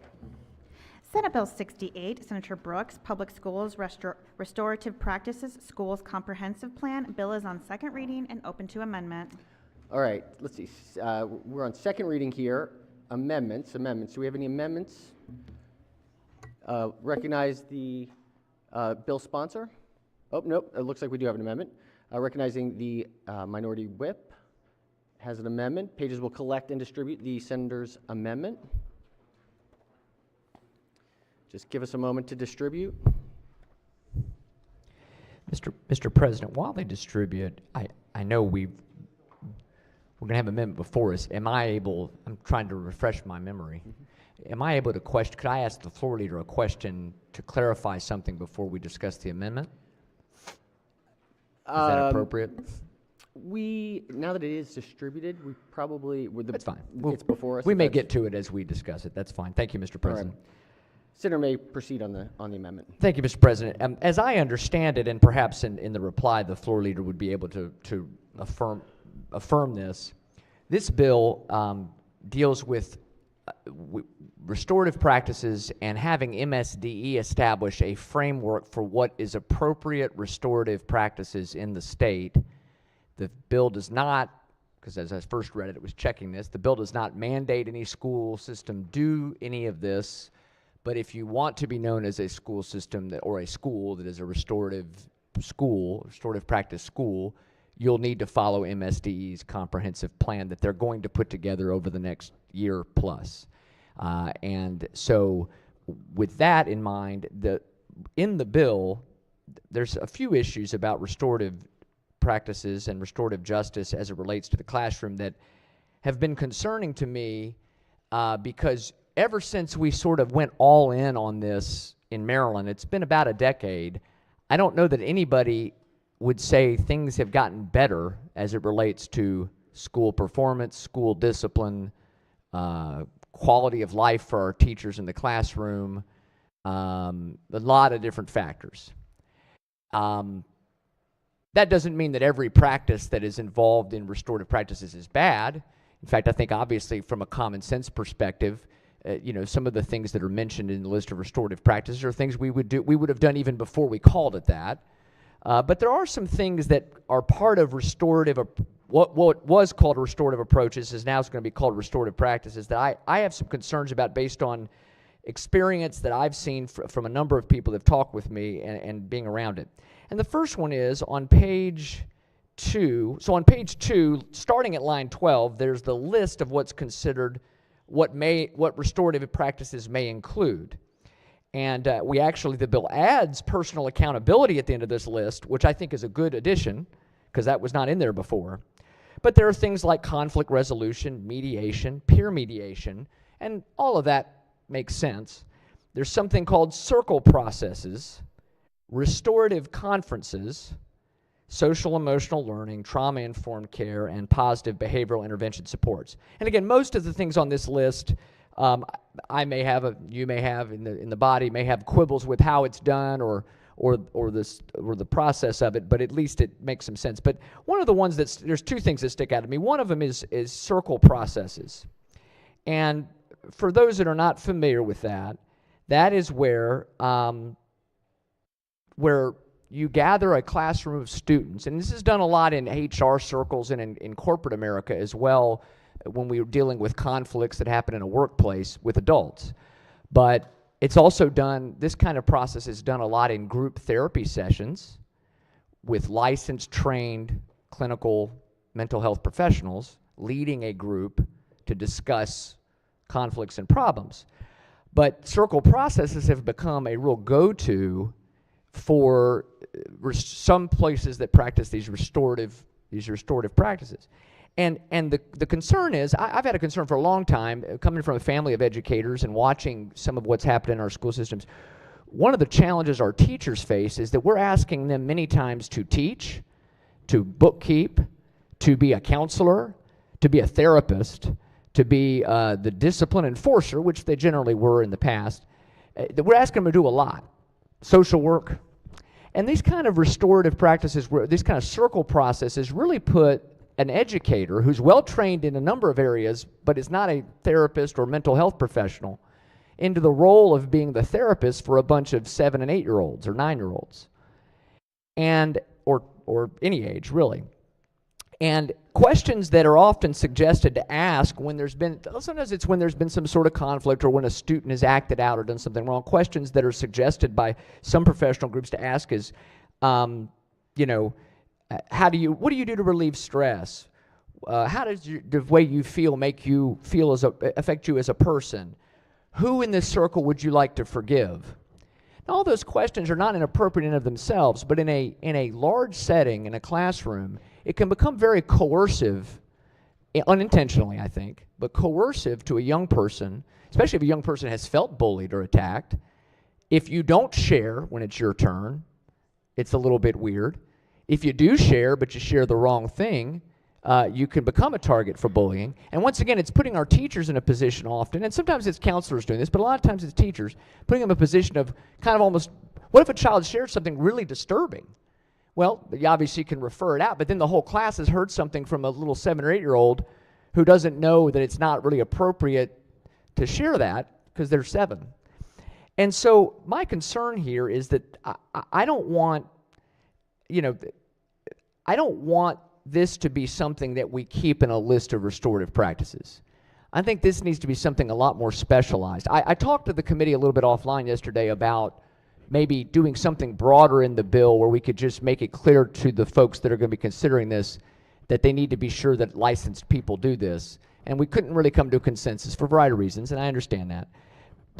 Speaker 5: Senate Bill 68, Senator Brooks, Public Schools Restorative Practices Schools Comprehensive Plan. Bill is on second reading and open to amendment.
Speaker 1: All right, let's see. We're on second reading here. Amendments. Do we have any amendments? Recognize the bill sponsor. Oh, nope, it looks like we do have an amendment. Recognizing the minority whip has an amendment. Pages will collect and distribute the senator's amendment. Just give us a moment to distribute.
Speaker 15: Mr. President, while they distribute, I know we're going to have an amendment before us. I'm trying to refresh my memory. Am I able to could I ask the floor leader a question to clarify something before we discuss the amendment? Is that appropriate?
Speaker 1: Now that it is distributed, we probably would.
Speaker 15: That's fine.
Speaker 1: It's before us.
Speaker 15: We may get to it as we discuss it. That's fine. Thank you, Mr. President.
Speaker 1: Senator may proceed on the amendment.
Speaker 15: Thank you, Mr. President. As I understand it, and perhaps in the reply, the floor leader would be able to affirm this. This bill deals with restorative practices and having MSDE establish a framework for what is appropriate restorative practices in the state. The bill does not, because as I first read it, it was checking this, the bill does not mandate any school system do any of this, but if you want to be known as a school system or a school that is a restorative practice school, you'll need to follow MSDE's comprehensive plan that they're going to put together over the next year plus. And so with that in mind, in the bill, there's a few issues about restorative practices and restorative justice as it relates to the classroom that have been concerning to me because ever since we sort of went all in on this in Maryland, it's been about a decade, I don't know that anybody would say things have gotten better as it relates to school performance, school discipline, quality of life for our teachers in the classroom, a lot of different factors. That doesn't mean that every practice that is involved in restorative practices is bad. In fact, I think obviously from a common sense perspective, some of the things that are mentioned in the list of restorative practices are things we would have done even before we called it that. But there are some things that are part of what was called restorative approaches is now it's going to be called restorative practices that I have some concerns about based on experience that I've seen from a number of people that have talked with me and being around it. And the first one is on page 2, so on page 2, starting at line 12, there's the list of what's considered what restorative practices may include. And the bill adds personal accountability at the end of this list, which I think is a good addition, because that was not in there before. But there are things like conflict resolution, mediation, peer mediation, and all of that makes sense. There's something called circle processes, restorative conferences, social emotional learning, trauma-informed care, and positive behavioral intervention supports. And again, most of the things on this list, I may have, you may have in the body may have quibbles with how it's done or the process of it, but at least it makes some sense. But one of the ones there's two things that stick out to me. One of them is circle processes, and for those that are not familiar with that, that is where you gather a classroom of students, and this is done a lot in HR circles and in corporate America as well, when we were dealing with conflicts that happen in a workplace with adults. But it's also done, this kind of process is done a lot in group therapy sessions with licensed, trained clinical mental health professionals leading a group to discuss conflicts and problems. But circle processes have become a real go-to for some places that practice these restorative practices. And the concern is, I've had a concern for a long time, coming from a family of educators and watching some of what's happened in our school systems. One of the challenges our teachers face is that we're asking them many times to teach, to bookkeep, to be a counselor, to be a therapist, to be the discipline enforcer, which they generally were in the past. We're asking them to do a lot. Social work. And these kind of restorative practices, these kind of circle processes really put an educator who's well trained in a number of areas, but is not a therapist or mental health professional, into the role of being the therapist for a bunch of 7 and 8-year-olds or 9-year-olds, and or any age really. And questions that are often suggested to ask when sometimes it's when there's been some sort of conflict or when a student has acted out or done something wrong. Questions that are suggested by some professional groups to ask is, what do you do to relieve stress? How does the way you feel make you feel affect you as a person? Who in this circle would you like to forgive? Now, all those questions are not inappropriate in and of themselves, but in a large setting, in a classroom, it can become very coercive, unintentionally, I think, but coercive to a young person, especially if a young person has felt bullied or attacked. If you don't share when it's your turn, it's a little bit weird. If you do share, but you share the wrong thing, you can become a target for bullying. And once again, it's putting our teachers in a position often, and sometimes it's counselors doing this, but a lot of times it's teachers, putting them in a position of kind of almost, what if a child shares something really disturbing? Well, you obviously can refer it out, but then the whole class has heard something from a little 7 or 8-year-old who doesn't know that it's not really appropriate to share that because they're 7. And so my concern here is that I don't want, I don't want this to be something that we keep in a list of restorative practices. I think this needs to be something a lot more specialized. I talked to the committee a little bit offline yesterday about maybe doing something broader in the bill where we could just make it clear to the folks that are going to be considering this that they need to be sure that licensed people do this. And we couldn't really come to a consensus for a variety of reasons, and I understand that.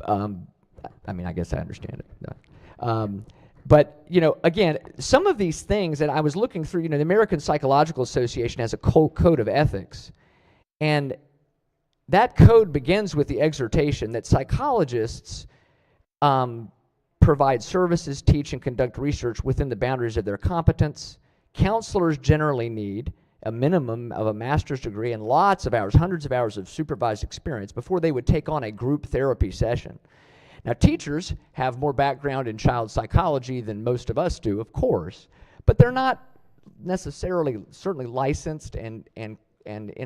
Speaker 15: I guess I understand it. But, again, some of these things that I was looking through, the American Psychological Association has a code of ethics. And that code begins with the exhortation that psychologists provide services, teach, and conduct research within the boundaries of their competence. Counselors generally need a minimum of a master's degree and lots of hours, hundreds of hours of supervised experience before they would take on a group therapy session. Now, teachers have more background in child psychology than most of us do, of course, but they're not necessarily certainly licensed and in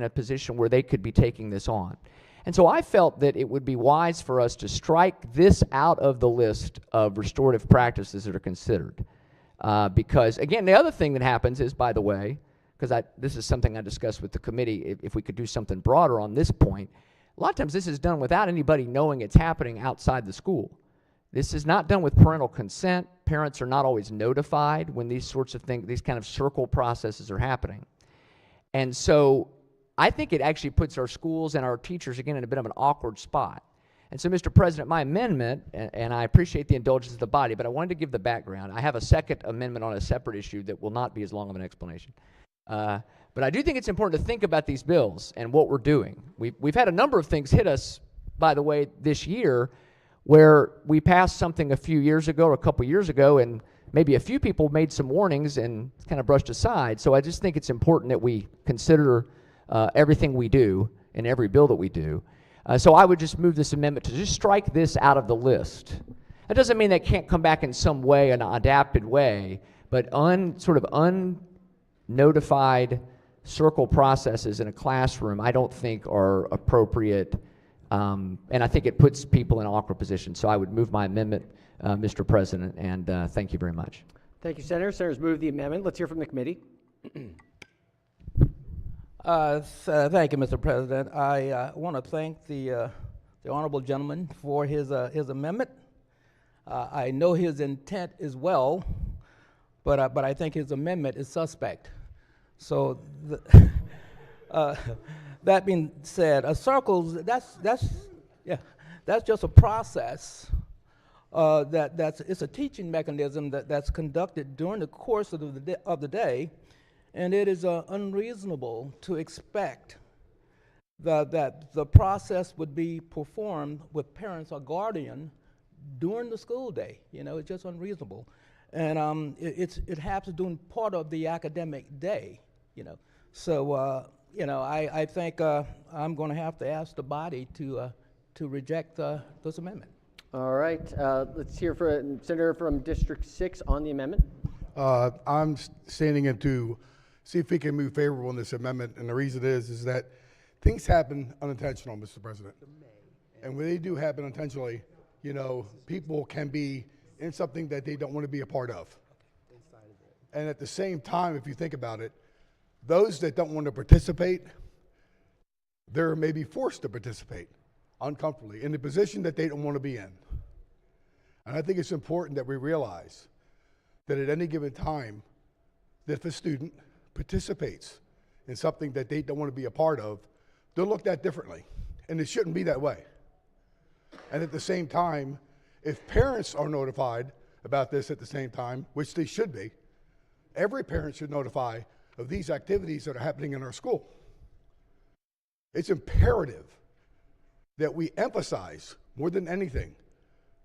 Speaker 15: a position where they could be taking this on. And so I felt that it would be wise for us to strike this out of the list of restorative practices that are considered. Because, again, the other thing that happens is, by the way, because this is something I discussed with the committee, if we could do something broader on this point, a lot of times this is done without anybody knowing it's happening outside the school. This is not done with parental consent. Parents are not always notified when these sorts of things, these kind of circle processes are happening. And so I think it actually puts our schools and our teachers, again, in a bit of an awkward spot. And so, Mr. President, my amendment, and I appreciate the indulgence of the body, but I wanted to give the background. I have a second amendment on a separate issue that will not be as long of an explanation. But I do think it's important to think about these bills and what we're doing. We've had a number of things hit us, by the way, this year, where we passed something a few years ago or a couple years ago, and maybe a few people made some warnings and kind of brushed aside. So I just think it's important that we consider everything we do in every bill that we do. So I would just move this amendment to just strike this out of the list. That doesn't mean that can't come back in some way, an adapted way, but sort of unnotified circle processes in a classroom I don't think are appropriate, and I think it puts people in an awkward position. So I would move my amendment, Mr. President, and thank you very much.
Speaker 1: Thank you, Senator. Senators move the amendment. Let's hear from the committee.
Speaker 16: Thank you, Mr. President. I want to thank the honorable gentleman for his amendment. I know his intent is well, but I think his amendment is suspect. So that being said, circles, that's just a process it's a teaching mechanism that's conducted during the course of the day. And it is unreasonable to expect that the process would be performed with parents or guardian during the school day. You know, it's just unreasonable. And it happens during part of the academic day, you know. So, you know, I think I'm going to have to ask the body to reject this amendment.
Speaker 1: All right. Let's hear from Senator from District 6 on the amendment.
Speaker 17: I'm standing in to see if we can move favorable on this amendment, and the reason is that things happen unintentional, Mr. President. And when they do happen unintentionally, you know, people can be in something that they don't want to be a part of. And at the same time, if you think about it, those that don't want to participate, they're maybe forced to participate uncomfortably in the position that they don't want to be in. And I think it's important that we realize that at any given time, that if a student participates in something that they don't want to be a part of, they're looked at differently. And it shouldn't be that way. And at the same time, if parents are notified about this at the same time, which they should be, every parent should notify of these activities that are happening in our school. It's imperative that we emphasize, more than anything,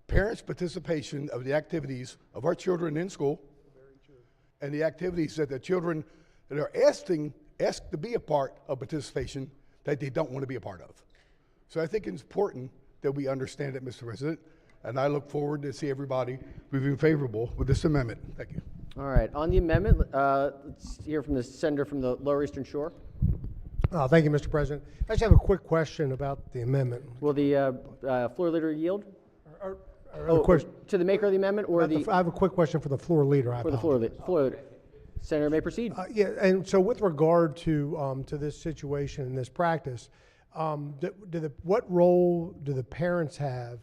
Speaker 17: parents' participation of the activities of our children in school and the activities that the children that are asked to be a part of participation that they don't want to be a part of. So I think it's important that we understand it, Mr. President, and I look forward to see everybody moving favorable with this amendment. Thank you.
Speaker 1: All right. On the amendment, let's hear from the senator from the Lower Eastern Shore.
Speaker 18: Thank you, Mr. President. I just have a quick question about the amendment.
Speaker 1: Will the floor leader yield?
Speaker 18: To
Speaker 1: the maker of the amendment, or
Speaker 18: I have a quick question for the floor leader.
Speaker 1: For the floor leader. Senator may proceed.
Speaker 18: Yeah, and so with regard to this situation and this practice, what role do the parents have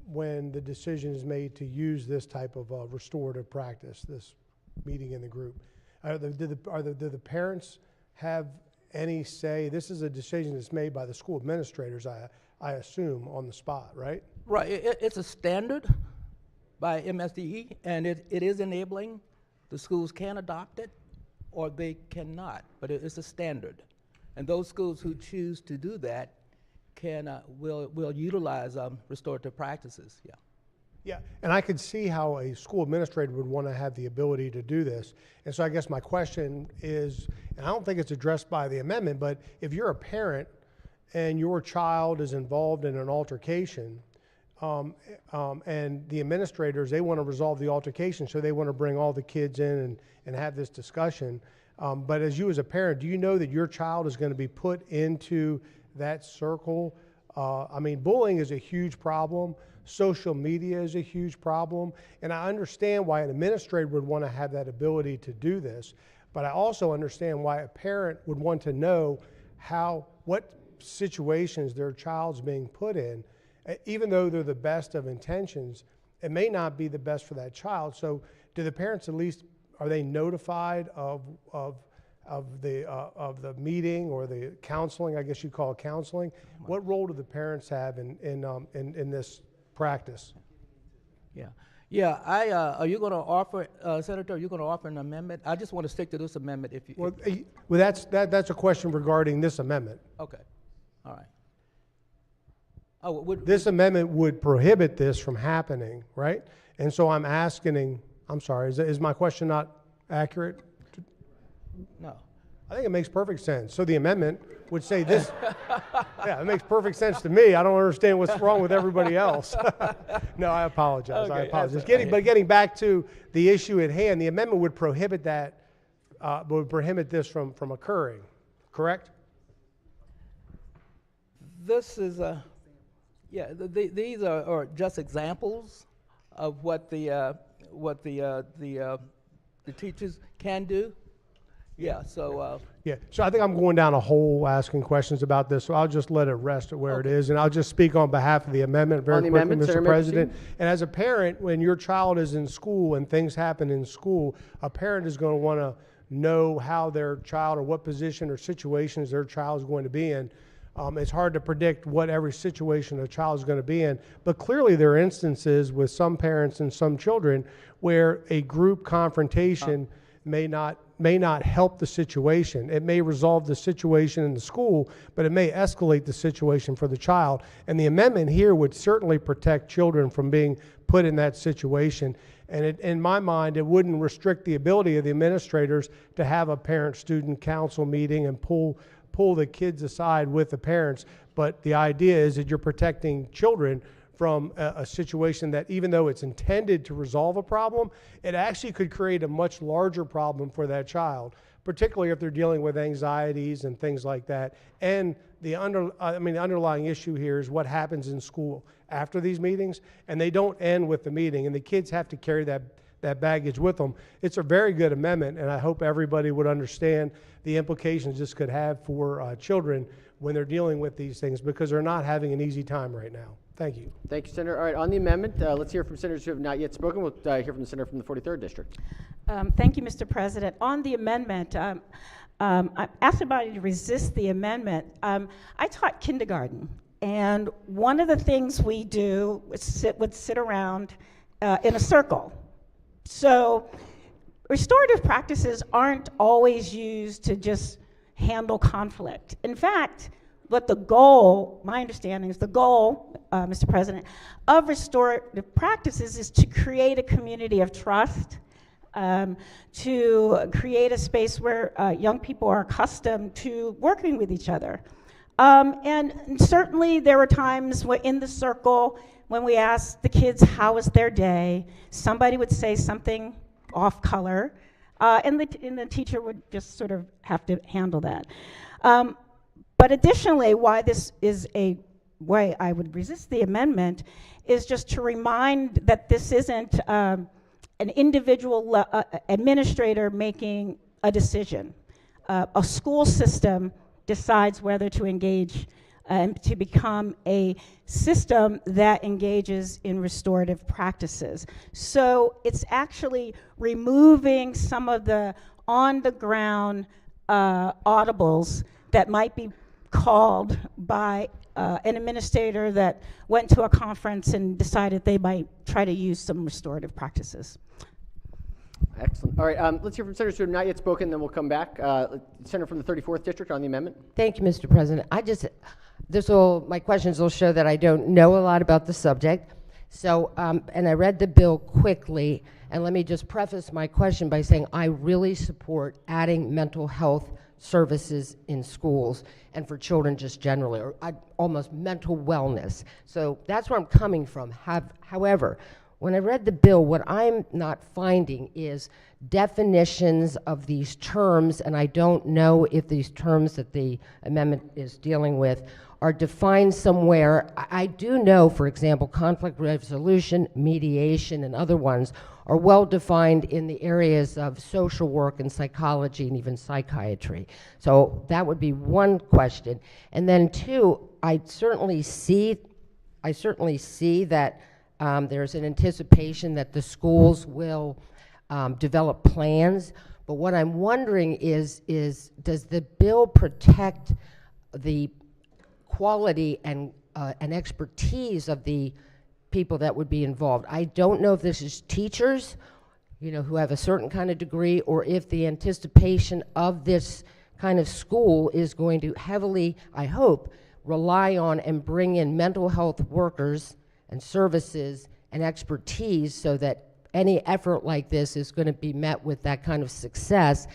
Speaker 18: when the decision is made to use this type of restorative practice, this meeting in the group? Do the parents have any say? This is a decision that's made by the school administrators, I assume, on the spot, right?
Speaker 16: Right. It's a standard by MSDE, and it is enabling. The schools can adopt it, or they cannot, but it's a standard. And those schools who choose to do that will utilize restorative practices. Yeah.
Speaker 18: Yeah, and I could see how a school administrator would want to have the ability to do this. And so I guess my question is, and I don't think it's addressed by the amendment, but if you're a parent and your child is involved in an altercation, and the administrators, they want to resolve the altercation, so they want to bring all the kids in and have this discussion. But as you as a parent, do you know that your child is going to be put into that circle? I mean, bullying is a huge problem. Social media is a huge problem. And I understand why an administrator would want to have that ability to do this. But I also understand why a parent would want to know what situations their child's being put in. even though they're the best of intentions, it may not be the best for that child. So do the parents at least, are they notified of the meeting or the counseling? I guess you call it counseling. What role do the parents have in this practice?
Speaker 16: Yeah. Yeah, are you going to offer, Senator, are you going to offer an amendment? I just want to stick to this amendment if you.
Speaker 18: Well, that's a question regarding this amendment.
Speaker 16: Okay, all right. Oh,
Speaker 18: This amendment would prohibit this from happening, right? And so I'm asking, I'm sorry, is my question not accurate?
Speaker 16: No.
Speaker 18: I think it makes perfect sense. So the amendment would say this. Yeah, it makes perfect sense to me. I don't understand what's wrong with everybody else. No, I apologize. I
Speaker 16: Okay,
Speaker 18: apologize.
Speaker 16: that's
Speaker 18: But getting back to the issue at hand, the amendment would prohibit that, would prohibit this from occurring, correct?
Speaker 16: This is these are just examples of what the teachers can do. Yeah, so.
Speaker 18: Yeah, so I think I'm going down a hole asking questions about this, so I'll just let it rest at where it is, and I'll just speak on behalf of the amendment very
Speaker 1: On the
Speaker 18: quickly,
Speaker 1: amendment,
Speaker 18: Mr.
Speaker 1: Senator
Speaker 18: President.
Speaker 1: Mepsey?
Speaker 18: And as a parent, when your child is in school and things happen in school, a parent is going to want to know how their child or what position or situations their child is going to be in. It's hard to predict what every situation a child is going to be in, but clearly there are instances with some parents and some children where a group confrontation may not help the situation. It may resolve the situation in the school, but it may escalate the situation for the child. And the amendment here would certainly protect children from being put in that situation. And in my mind, it wouldn't restrict the ability of the administrators to have a parent-student council meeting and pull the kids aside with the parents. But the idea is that you're protecting children from a situation that, even though it's intended to resolve a problem, it actually could create a much larger problem for that child, particularly if they're dealing with anxieties and things like that. And the underlying issue here is what happens in school after these meetings, and they don't end with the meeting, and the kids have to carry that baggage with them. It's a very good amendment, and I hope everybody would understand the implications this could have for children when they're dealing with these things, because they're not having an easy time right now. Thank you.
Speaker 1: Thank you, Senator. All right, on the amendment, let's hear from senators who have not yet spoken. We'll hear from the senator from the 43rd District.
Speaker 19: Thank you, Mr. President. On the amendment, I asked everybody to resist the amendment. I taught kindergarten, and one of the things we do was sit around in a circle. So restorative practices aren't always used to just handle conflict. In fact, what the goal, my understanding is the goal, Mr. President, of restorative practices is to create a community of trust, to create a space where young people are accustomed to working with each other. And certainly there were times in the circle when we asked the kids how was their day, somebody would say something off color, and the teacher would just sort of have to handle that. But additionally, why this is a way I would resist the amendment is just to remind that this isn't an individual administrator making a decision. A school system decides whether to engage and to become a system that engages in restorative practices. So it's actually removing some of the on-the-ground audibles that might be called by an administrator that went to a conference and decided they might try to use some restorative practices.
Speaker 1: Excellent. All right, let's hear from senators who have not yet spoken, then we'll come back. Senator from the 34th District on the amendment.
Speaker 20: Thank you, Mr. President. My questions will show that I don't know a lot about the subject. So, and I read the bill quickly, and let me just preface my question by saying I really support adding mental health services in schools and for children just generally, or almost mental wellness. So that's where I'm coming from. However, when I read the bill, what I'm not finding is definitions of these terms, and I don't know if these terms that the amendment is dealing with are defined somewhere. I do know, for example, conflict resolution, mediation, and other ones are well defined in the areas of social work and psychology and even psychiatry. So that would be one question. And then two, I certainly see I certainly see that there's an anticipation that the schools will develop plans. But what I'm wondering is does the bill protect the quality and expertise of the people that would be involved? I don't know if this is teachers, who have a certain kind of degree, or if the anticipation of this kind of school is going to heavily, I hope, rely on and bring in mental health workers and services and expertise so that any effort like this is going to be met with that kind of success,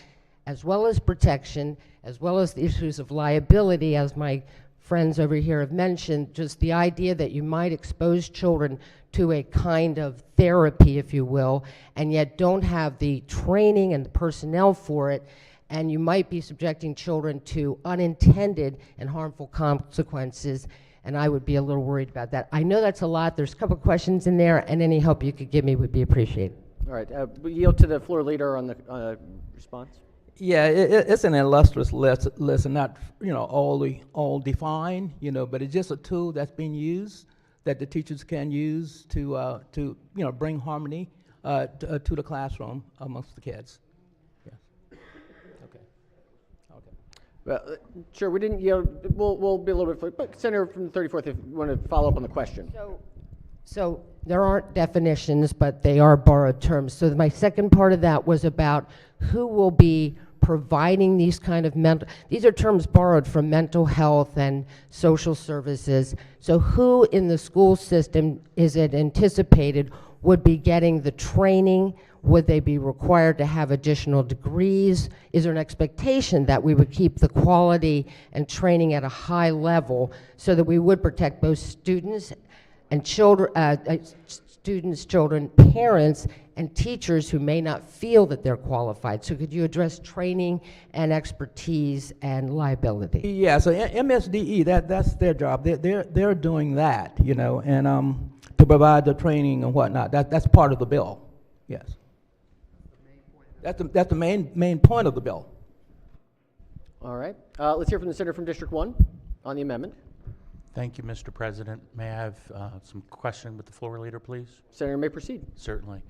Speaker 20: as well as protection, as well as the issues of liability, as my friends over here have mentioned, just the idea that you might expose children to a kind of therapy, if you will, and yet don't have the training and the personnel for it, and you might be subjecting children to unintended and harmful consequences, and I would be a little worried about that. I know that's a lot. There's a couple of questions in there, and any help you could give me would be appreciated.
Speaker 1: All right, we yield to the floor leader on the response.
Speaker 16: Yeah, it's an illustrious list and not, all defined, but it's just a tool that's being used that the teachers can use to bring harmony to the classroom amongst the kids. Yeah.
Speaker 2: Okay.
Speaker 1: Well, sure, we didn't yield. We'll be a little bit, but Senator from the 34th, if you want to follow up on the question.
Speaker 20: So there aren't definitions, but they are borrowed terms. So my second part of that was about who will be providing these kind of these are terms borrowed from mental health and social services. So who in the school system is it anticipated would be getting the training? Would they be required to have additional degrees? Is there an expectation that we would keep the quality and training at a high level so that we would protect both students and children, children, parents, and teachers who may not feel that they're qualified? So could you address training and expertise and liability?
Speaker 16: Yeah, so MSDE, that's their job. They're doing that, and to provide the training and whatnot. That's part of the bill. Yes. That's the main point of the bill.
Speaker 1: All right. Let's hear from the senator from District 1 on the amendment.
Speaker 21: Thank you, Mr. President. May I have some question with the floor leader, please?
Speaker 1: Senator may proceed.
Speaker 21: Certainly.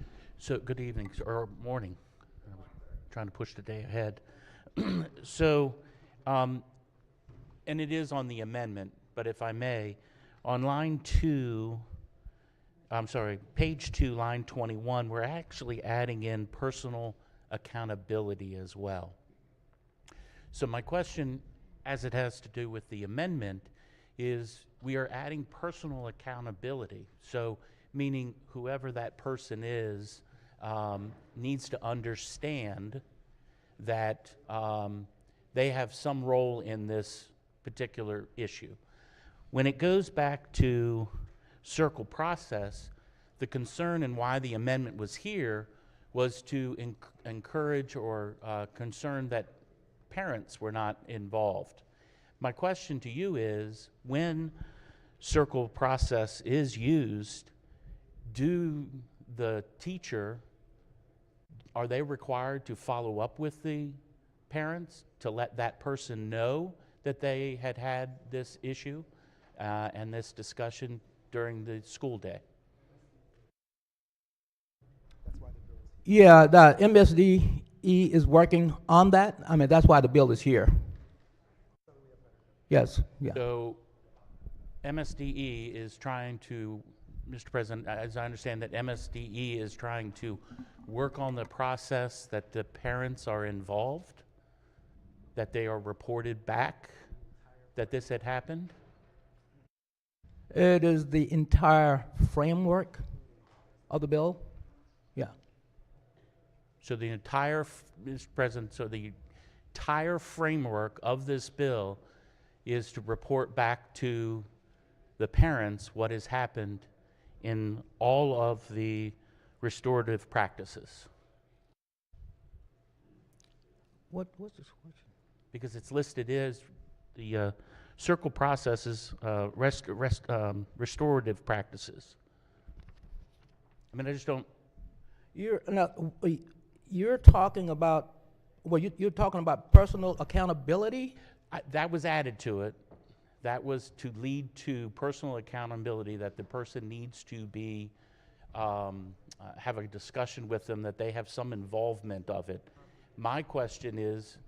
Speaker 21: So, good evening, or morning. I'm trying to push the day ahead. So, and it is on the amendment, but if I may, on page 2, line 21, we're actually adding in personal accountability as well. So my question, as it has to do with the amendment, is we are adding personal accountability. So meaning whoever that person is needs to understand that they have some role in this particular issue. When it goes back to circle process, the concern and why the amendment was here was to encourage or concern that parents were not involved. My question to you is, when circle process is used, do the teacher, are they required to follow up with the parents to let that person know that they had this issue and this discussion during the school day?
Speaker 16: Yeah, the MSDE is working on that. I mean, that's why the bill is here. Yes. Yeah.
Speaker 21: So MSDE is trying to, Mr. President, as I understand that MSDE is trying to work on the process that the parents are involved, that they are reported back, that this had happened?
Speaker 16: It is the entire framework of the bill. Yeah.
Speaker 21: So the entire, Mr. President, so the entire framework of this bill is to report back to the parents what has happened in all of the restorative practices.
Speaker 16: What's this question?
Speaker 21: Because it's listed as the circle processes, restorative practices. I mean, I just don't.
Speaker 16: You're talking about, well, you're talking about personal accountability?
Speaker 21: That was added to it. that was to lead to personal accountability, that the person needs to be, have a discussion with them, that they have some involvement of it. My question is,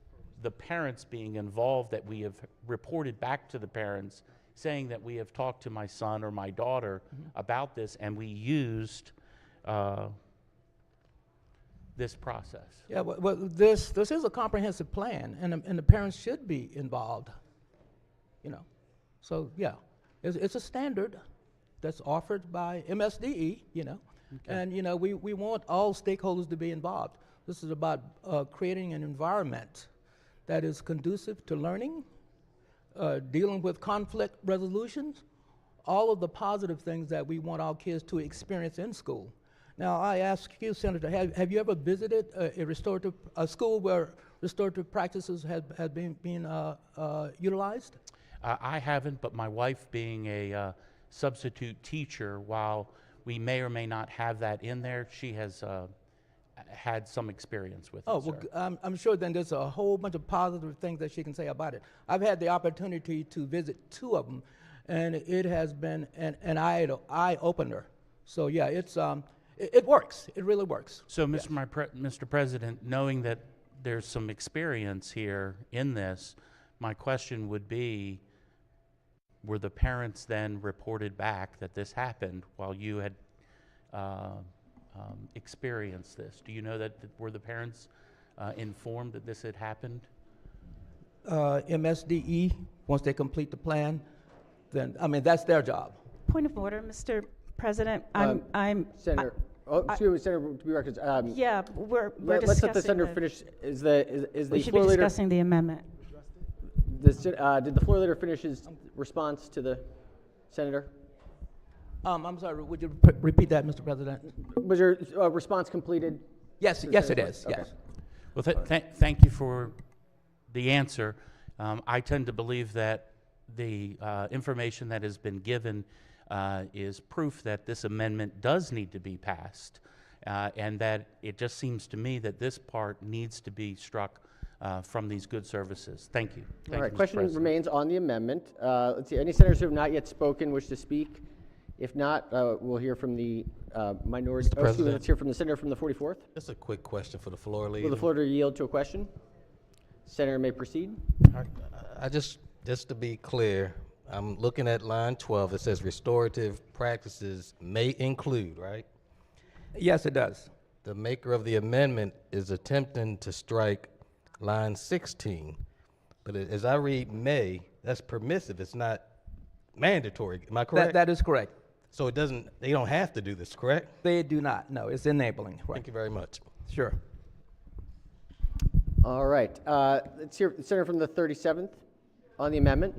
Speaker 21: the parents being involved, that we have reported back to the parents saying that we have talked to my son or my daughter about this, and we used this process.
Speaker 16: Yeah, well, this is a comprehensive plan, and the parents should be involved. You know, so yeah, it's a standard that's offered by MSDE. You know, and you know we want all stakeholders to be involved. This is about creating an environment that is conducive to learning, dealing with conflict resolutions, all of the positive things that we want our kids to experience in school. Now, I ask you, Senator, have you ever visited a school where restorative practices have been utilized?
Speaker 21: I haven't, but my wife being a substitute teacher, while we may or may not have that in there, she has had some experience with it.
Speaker 16: Oh, well, I'm sure then there's a whole bunch of positive things that she can say about it. I've had the opportunity to visit 2 of them, and it has been an eye-opener. So yeah, it works. It really works.
Speaker 21: So, Mr. President, knowing that there's some experience here in this, my question would be, were the parents then reported back that this happened while you had experienced this? Do you know that, were the parents informed that this had happened?
Speaker 16: MSDE, once they complete the plan, then, I mean, that's their job.
Speaker 19: Point of order, Mr. President.
Speaker 1: Senator, excuse me, Senator, to be records.
Speaker 19: Yeah, we're
Speaker 1: Let's
Speaker 19: discussing
Speaker 1: let the senator
Speaker 19: the-
Speaker 1: finish. Is the
Speaker 19: We should
Speaker 1: floor
Speaker 19: be
Speaker 1: leader?
Speaker 19: discussing the amendment.
Speaker 1: Did the floor leader finish his response to the senator?
Speaker 16: I'm sorry, would you repeat that, Mr. President?
Speaker 1: Was your response completed?
Speaker 16: Yes, yes, it is.
Speaker 21: Okay.
Speaker 16: Yes.
Speaker 21: Well, thank you for the answer. I tend to believe that the information that has been given is proof that this amendment does need to be passed, and that it just seems to me that this part needs to be struck from these good services. Thank you.
Speaker 1: All right,
Speaker 21: Mr.
Speaker 1: question
Speaker 21: President.
Speaker 1: remains on the amendment. Let's see, any senators who have not yet spoken wish to speak? If not, we'll hear from the minority.
Speaker 3: Mr. President.
Speaker 1: Let's hear from the senator from the 44th.
Speaker 3: Just a quick question for the floor leader.
Speaker 1: Will the floor leader yield to a question? Senator may proceed.
Speaker 3: I just to be clear, I'm looking at line 12. It says restorative practices may include, right?
Speaker 16: Yes, it does.
Speaker 3: The maker of the amendment is attempting to strike line 16. But as I read may, that's permissive. It's not mandatory. Am I correct?
Speaker 16: That is correct.
Speaker 3: So they don't have to do this, correct?
Speaker 16: They do not. No, it's enabling. Right.
Speaker 3: Thank you very much.
Speaker 16: Sure.
Speaker 1: All right, let's hear the senator from the 37th on the amendment.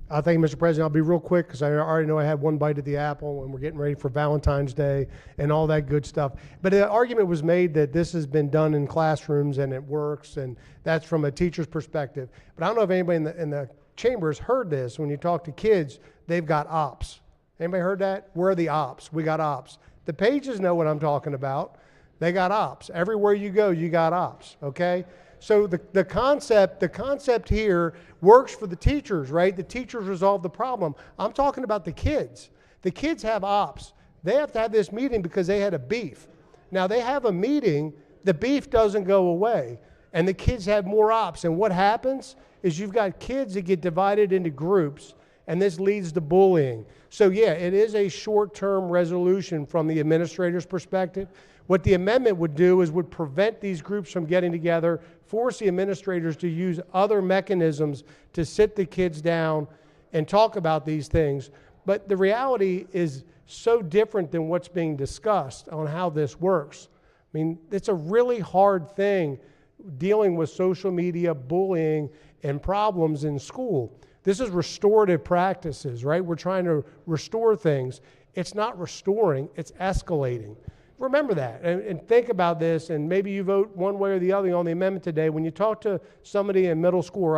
Speaker 18: Thank you, Mr. President. I'll be real quick because I already know I had one bite at the apple and we're getting ready for Valentine's Day and all that good stuff. But the argument was made that this has been done in classrooms and it works, and that's from a teacher's perspective. But I don't know if anybody in the chamber has heard this. When you talk to kids, they've got ops. Anybody heard that? Where are the ops? We got ops. The pages know what I'm talking about. They got ops. Everywhere you go, you got ops, okay? So the concept here works for the teachers, right? The teachers resolve the problem. I'm talking about the kids. The kids have ops. They have to have this meeting because they had a beef. Now they have a meeting, the beef doesn't go away, and the kids have more ops. And what happens is you've got kids that get divided into groups, and this leads to bullying. So yeah, it is a short-term resolution from the administrator's perspective. What the amendment would do is would prevent these groups from getting together, force the administrators to use other mechanisms to sit the kids down and talk about these things. But the reality is so different than what's being discussed on how this works. I mean, it's a really hard thing dealing with social media, bullying, and problems in school. This is restorative practices, right? We're trying to restore things. It's not restoring, it's escalating. Remember that and think about this, and maybe you vote one way or the other on the amendment today. When you talk to somebody in middle school or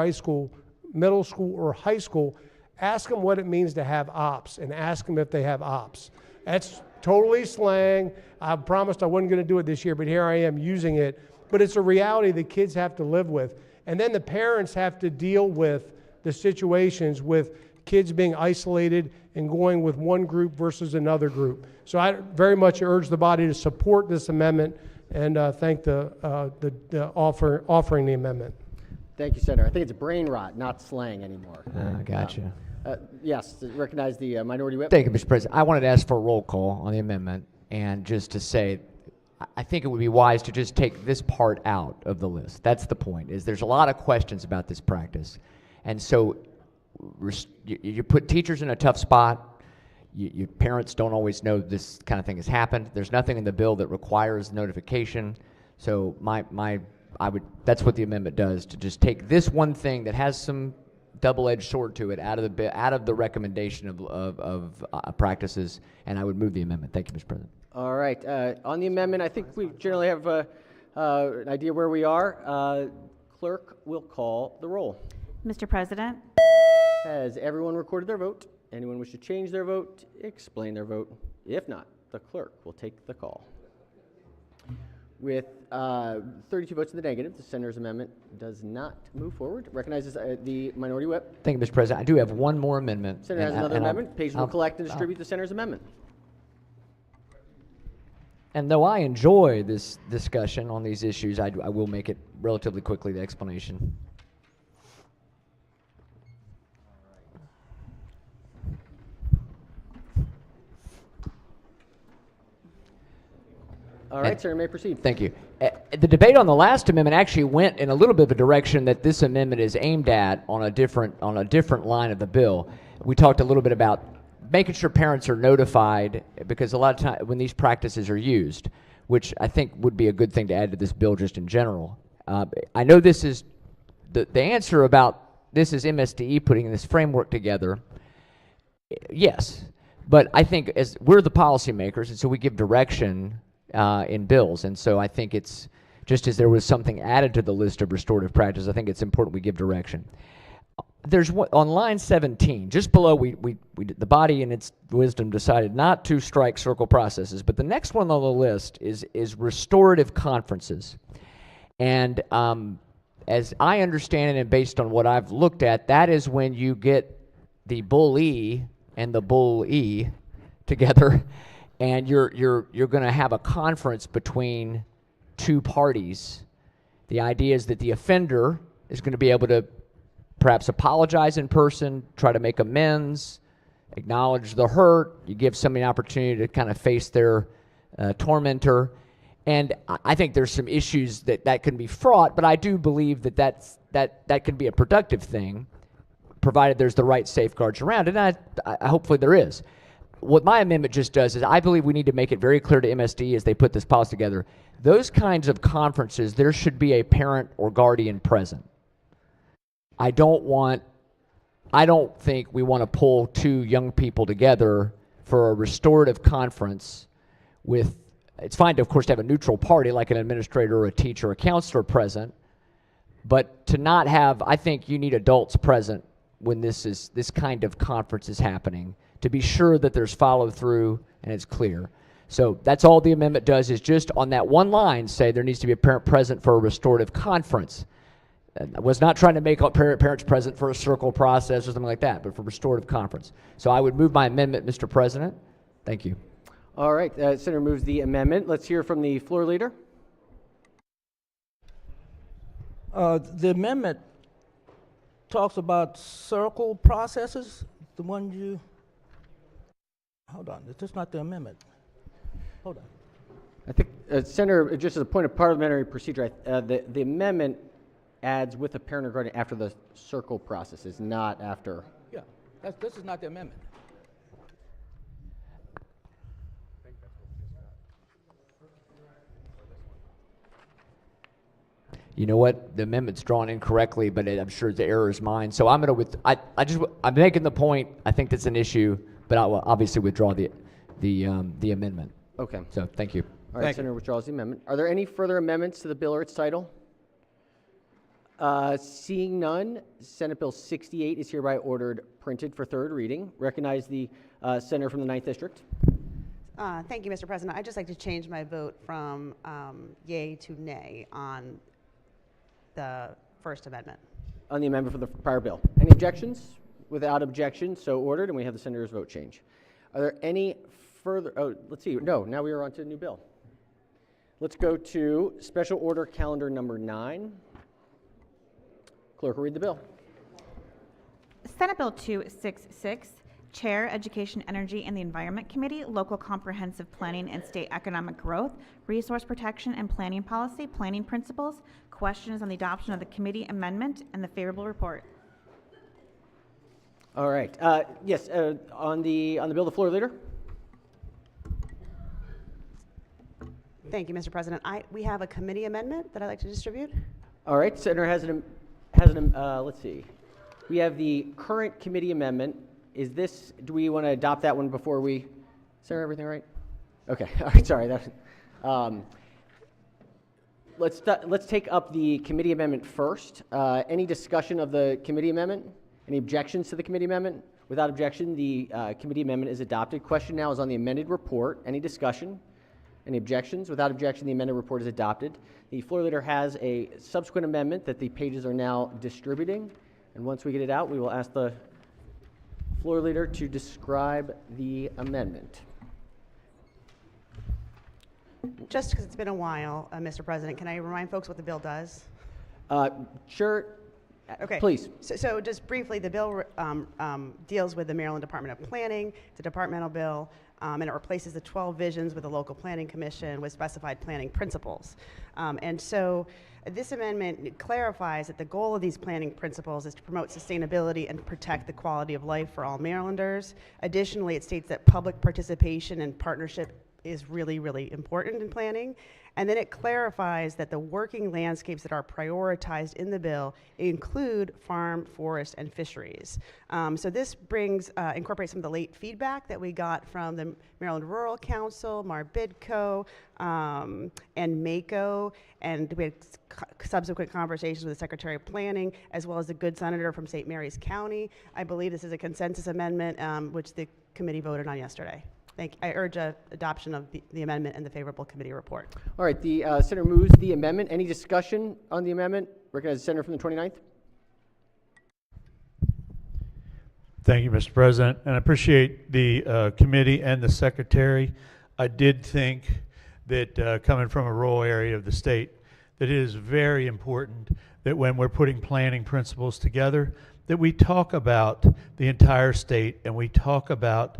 Speaker 18: high school, ask them what it means to have ops and ask them if they have ops. That's totally slang. I promised I wasn't going to do it this year, but here I am using it. But it's a reality that kids have to live with. And then the parents have to deal with the situations with kids being isolated and going with one group versus another group. So I very much urge the body to support this amendment and thank the offering the amendment.
Speaker 1: Thank you, Senator. I think it's brain rot, not slang anymore.
Speaker 15: Gotcha.
Speaker 1: Yes, recognize the minority whip.
Speaker 15: Thank you, Mr. President. I wanted to ask for a roll call on the amendment, and just to say, I think it would be wise to just take this part out of the list. That's the point, is there's a lot of questions about this practice. And so you put teachers in a tough spot. Your parents don't always know this kind of thing has happened. There's nothing in the bill that requires notification. So that's what the amendment does, to just take this one thing that has some double-edged sword to it out of the recommendation of practices, and I would move the amendment. Thank you, Mr. President.
Speaker 1: All right. On the amendment, I think we generally have an idea where we are. Clerk will call the roll.
Speaker 5: Mr. President?
Speaker 1: Has everyone recorded their vote? Anyone wish to change their vote? Explain their vote. If not, the clerk will take the call. With 32 votes in the negative, the senator's amendment does not move forward. Recognizes the minority whip.
Speaker 15: Thank you, Mr. President. I do have one more amendment.
Speaker 1: Senator has another amendment. Page will collect and distribute the senator's amendment.
Speaker 15: And though I enjoy this discussion on these issues, I will make it relatively quickly, the explanation.
Speaker 1: All right, sir, you may proceed.
Speaker 15: Thank you. The debate on the last amendment actually went in a little bit of a direction that this amendment is aimed at on a different line of the bill. We talked a little bit about making sure parents are notified, because a lot of times when these practices are used, which I think would be a good thing to add to this bill just in general. I know this is the answer about this is MSDE putting this framework together. Yes, but I think as we're the policymakers, and so we give direction in bills, and so I think it's just as there was something added to the list of restorative practices, I think it's important we give direction. There's one, on line 17, just below, the body in its wisdom decided not to strike circle processes, but the next one on the list is restorative conferences. And as I understand it, and based on what I've looked at, that is when you get the bully and the bully together, and you're going to have a conference between two parties. The idea is that the offender is going to be able to perhaps apologize in person, try to make amends, acknowledge the hurt. You give somebody an opportunity to kind of face their tormentor. And I think there's some issues that can be fraught, but I do believe that can be a productive thing, provided there's the right safeguards around it, and I hopefully there is. What my amendment just does is I believe we need to make it very clear to MSD as they put this policy together, those kinds of conferences, there should be a parent or guardian present. I don't think we want to pull two young people together for a restorative conference with, it's fine to, of course, to have a neutral party like an administrator or a teacher or a counselor present, but to not have, I think you need adults present when this kind of conference is happening, to be sure that there's follow through and it's clear. So that's all the amendment does, is just on that one line say there needs to be a parent present for a restorative conference. I was not trying to make parents present for a circle process or something like that, but for restorative conference. So I would move my amendment, Mr. President. Thank you.
Speaker 1: All right, Senator moves the amendment. Let's hear from the floor leader.
Speaker 16: The amendment talks about circle processes, the one you, hold on, this is not the amendment. Hold on.
Speaker 1: I think, Senator, just as a point of parliamentary procedure, the amendment adds with a parent or guardian after the circle processes, not after.
Speaker 16: Yeah, this is not the amendment.
Speaker 15: You know what? The amendment's drawn incorrectly, but I'm sure the error is mine. So I'm going to I'm making the point. I think that's an issue, but I will obviously withdraw the amendment.
Speaker 1: Okay.
Speaker 15: So thank you.
Speaker 1: All right, Senator withdraws the amendment. Are there any further amendments to the bill or its title? Seeing none, Senate Bill 68 is hereby ordered printed for third reading. Recognize the senator from the 9th District.
Speaker 6: Thank you, Mr. President. I'd just like to change my vote from yay to nay on the First Amendment.
Speaker 1: on the amendment for the prior bill? Any objections? Without objection, so ordered, and we have the senator's vote change. Are there any further, let's see, no, now we are on to the new bill. Let's go to special order calendar number 9. Clerk will read the bill.
Speaker 5: Senate Bill 266, Chair, Education, Energy, and the Environment Committee, Local Comprehensive Planning and State Economic Growth, Resource Protection and Planning Policy, Planning Principles. Questions on the adoption of the committee amendment and the favorable report.
Speaker 1: All right. Yes, on the bill, the floor leader.
Speaker 6: Thank you, Mr. President. We have a committee amendment that I'd like to distribute.
Speaker 1: All right. Senator has let's see. We have the current committee amendment. Do we want to adopt that one before we? Sarah, everything right? Okay. All right. Sorry. Let's take up the committee amendment first. Any discussion of the committee amendment? Any objections to the committee amendment? Without objection, the committee amendment is adopted. Question now is on the amended report. Any discussion? Any objections? Without objection, the amended report is adopted. The floor leader has a subsequent amendment that the pages are now distributing. And once we get it out, we will ask the floor leader to describe the amendment.
Speaker 6: Just because it's been a while, Mr. President, can I remind folks what the bill does?
Speaker 1: Sure.
Speaker 6: Okay.
Speaker 1: Please.
Speaker 6: So just briefly, the bill deals with the Maryland Department of Planning. It's a departmental bill, and it replaces the 12 visions with the local planning commission with specified planning principles. And so this amendment clarifies that the goal of these planning principles is to promote sustainability and protect the quality of life for all Marylanders. Additionally, it states that public participation and partnership is really, really important in planning. And then it clarifies that the working landscapes that are prioritized in the bill include farm, forest, and fisheries. So this incorporates some of the late feedback that we got from the Maryland Rural Council, MARBIDCO, and MACO, and we had subsequent conversations with the Secretary of Planning, as well as the good senator from St. Mary's County. I believe this is a consensus amendment, which the committee voted on yesterday. I urge adoption of the amendment and the favorable committee report.
Speaker 1: All right, the senator moves the amendment. Any discussion on the amendment? Recognize the senator from the 29th.
Speaker 8: Thank you, Mr. President, and I appreciate the committee and the secretary. I did think that coming from a rural area of the state, that it is very important that when we're putting planning principles together, that we talk about the entire state and we talk about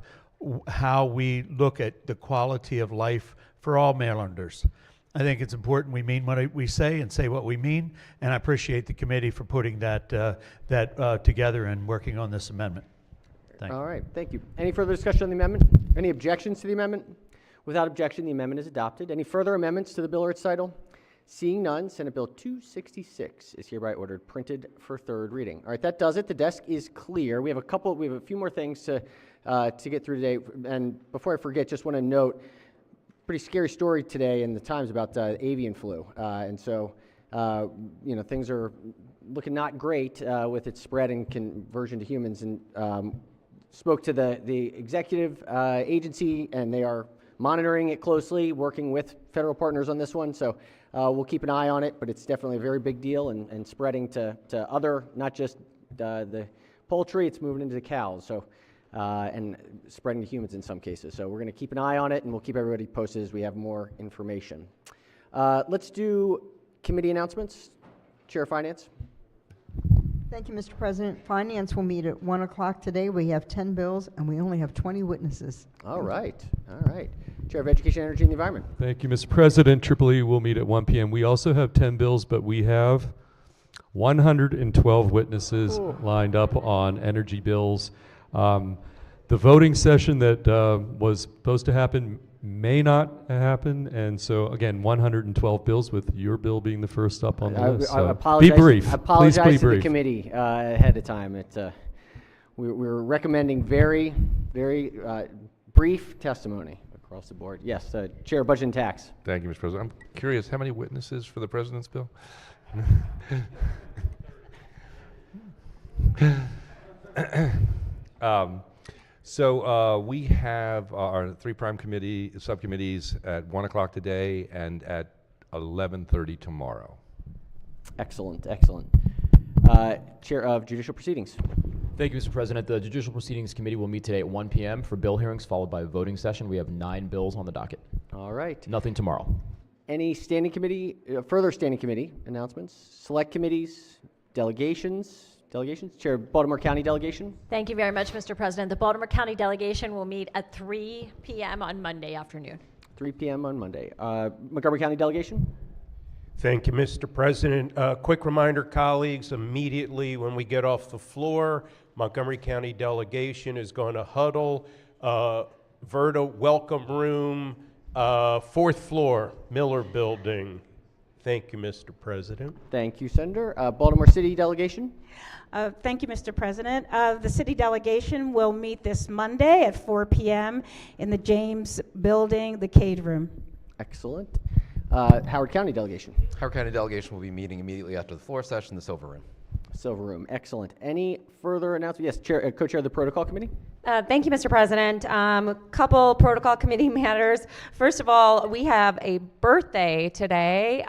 Speaker 8: how we look at the quality of life for all Marylanders. I think it's important we mean what we say and say what we mean, and I appreciate the committee for putting that together and working on this amendment. Thank you.
Speaker 1: All right, thank you. Any further discussion on the amendment? Any objections to the amendment? Without objection, the amendment is adopted. Any further amendments to the bill or its title? Seeing none, Senate Bill 266 is hereby ordered printed for third reading. All right, that does it. The desk is clear. We have a few more things to get through today. And before I forget, just want to note, pretty scary story today in the Times about avian flu. And so, things are looking not great with its spread and conversion to humans. And spoke to the executive agency, and they are monitoring it closely, working with federal partners on this one. So we'll keep an eye on it, but it's definitely a very big deal and spreading to other, not just the poultry, it's moving into the cows. So and spreading to humans in some cases. So we're going to keep an eye on it, and we'll keep everybody posted as we have more information. Let's do committee announcements. Chair of Finance.
Speaker 22: Thank you, Mr. President. Finance will meet at 1 o'clock today. We have 10 bills, and we only have 20 witnesses.
Speaker 1: All right. All right. Chair of Education, Energy, and the Environment.
Speaker 9: Thank you, Mr. President. EEE will meet at 1 p.m. We also have 10 bills, but we have 112 witnesses lined up on energy bills. The voting session that was supposed to happen may not happen, and so again, 112 bills, with your bill being the first up on the list. So
Speaker 1: I apologize.
Speaker 9: be brief.
Speaker 1: I apologize
Speaker 9: Please be
Speaker 1: to
Speaker 9: brief.
Speaker 1: the committee ahead of time. We're recommending very, very brief testimony across the board. Yes, Chair of Budget and Tax.
Speaker 23: Thank you, Mr. President. I'm curious, how many witnesses for the President's bill? So we have our 3 prime committee subcommittees at 1 o'clock today and at 11:30 tomorrow.
Speaker 1: Excellent, excellent. Chair of Judicial Proceedings.
Speaker 2: Thank you, Mr. President. The Judicial Proceedings Committee will meet today at 1 p.m. for bill hearings, followed by a voting session. We have 9 bills on the docket.
Speaker 1: All right.
Speaker 2: Nothing tomorrow.
Speaker 1: Any standing committee, further standing committee announcements? Select committees, delegations? Chair of Baltimore County Delegation.
Speaker 10: Thank you very much, Mr. President. The Baltimore County Delegation will meet at 3 p.m. on Monday afternoon.
Speaker 1: 3 p.m. on Monday. Montgomery County Delegation.
Speaker 11: Thank you, Mr. President. Quick reminder, colleagues, immediately when we get off the floor, Montgomery County Delegation is going to huddle. Verta Welcome Room, 4th floor, Miller Building. Thank you, Mr. President.
Speaker 1: Thank you, Senator. Baltimore City Delegation.
Speaker 19: Thank you, Mr. President. The city delegation will meet this Monday at 4 p.m. in the James Building, the Cade Room.
Speaker 1: Excellent. Howard County Delegation.
Speaker 12: Howard County Delegation will be meeting immediately after the floor session in the Silver Room.
Speaker 1: Silver Room. Excellent. Any further announcements? Yes, Chair, Co-Chair of the Protocol Committee.
Speaker 24: Thank you, Mr. President. A couple protocol committee matters. First of all, we have a birthday today.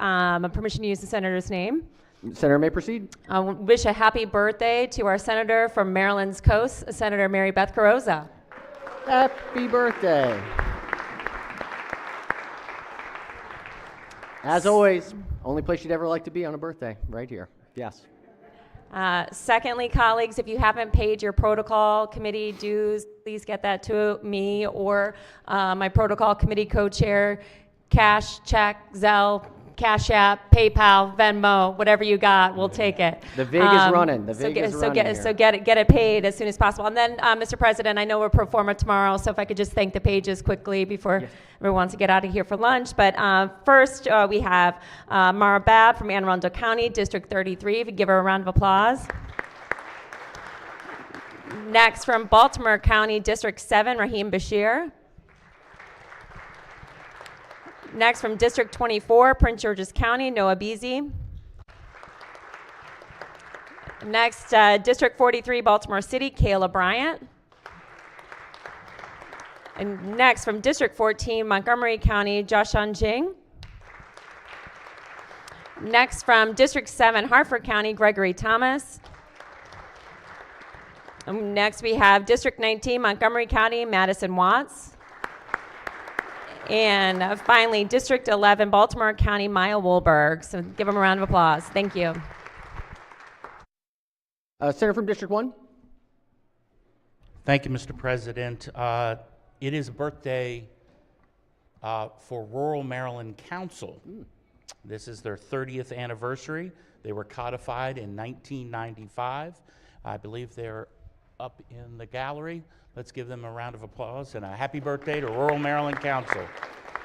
Speaker 24: Permission to use the senator's name.
Speaker 1: Senator may proceed.
Speaker 24: Wish a happy birthday to our senator from Maryland's coast, Senator Mary Beth Carrozza.
Speaker 1: Happy birthday. As always, only place you'd ever like to be on a birthday, right here. Yes.
Speaker 24: Secondly, colleagues, if you haven't paid your protocol committee dues, please get that to me or my protocol committee co-chair. Cash, check, Zelle, Cash App, PayPal, Venmo, whatever you got, we'll take it.
Speaker 1: The VIG is running. The VIG is running here.
Speaker 24: So get it paid as soon as possible. And then, Mr. President, I know we're pro forma tomorrow, so if I could just thank the pages quickly before everyone wants to get out of here for lunch. But first, we have Mara Babb from Anne Arundel County, District 33. If you give her a round of applause. Next, from Baltimore County, District 7, Raheem Bashir. Next, from District 24, Prince George's County, Noah Beasy. Next, District 43, Baltimore City, Kayla Bryant. And next, from District 14, Montgomery County, Joshon Jing. Next, from District 7, Hartford County, Gregory Thomas. And next, we have District 19, Montgomery County, Madison Watts. And finally, District 11, Baltimore County, Maya Woolberg. So give them a round of applause. Thank you.
Speaker 1: Senator from District 1.
Speaker 21: Thank you, Mr. President. It is a birthday for Rural Maryland Council. This is their 30th anniversary. They were codified in 1995. I believe they're up in the gallery. Let's give them a round of applause and a happy birthday to Rural Maryland Council.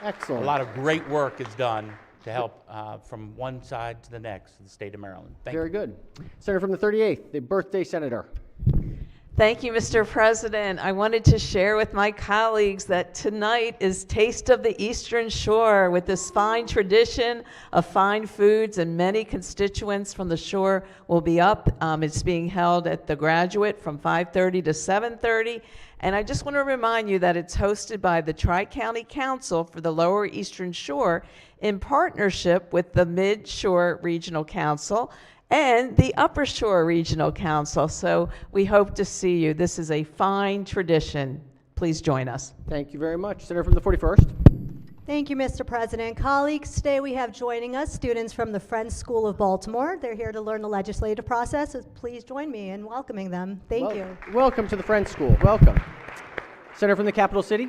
Speaker 1: Excellent.
Speaker 21: A lot of great work is done to help from one side to the next of the state of Maryland. Thank
Speaker 1: Very
Speaker 21: you.
Speaker 1: good. Senator from the 38th, the birthday senator.
Speaker 4: Thank you, Mr. President. I wanted to share with my colleagues that tonight is Taste of the Eastern Shore with this fine tradition of fine foods, and many constituents from the shore will be up. It's being held at the Graduate from 5:30 to 7:30. And I just want to remind you that it's hosted by the Tri-County Council for the Lower Eastern Shore in partnership with the Mid-Shore Regional Council and the Upper Shore Regional Council. So we hope to see you. This is a fine tradition. Please join us.
Speaker 1: Thank you very much. Senator from the 41st.
Speaker 25: Thank you, Mr. President. Colleagues, today we have joining us students from the Friends School of Baltimore. They're here to learn the legislative process. So please join me in welcoming them. Thank you.
Speaker 1: Welcome to the Friends School. Welcome. Senator from the Capital City.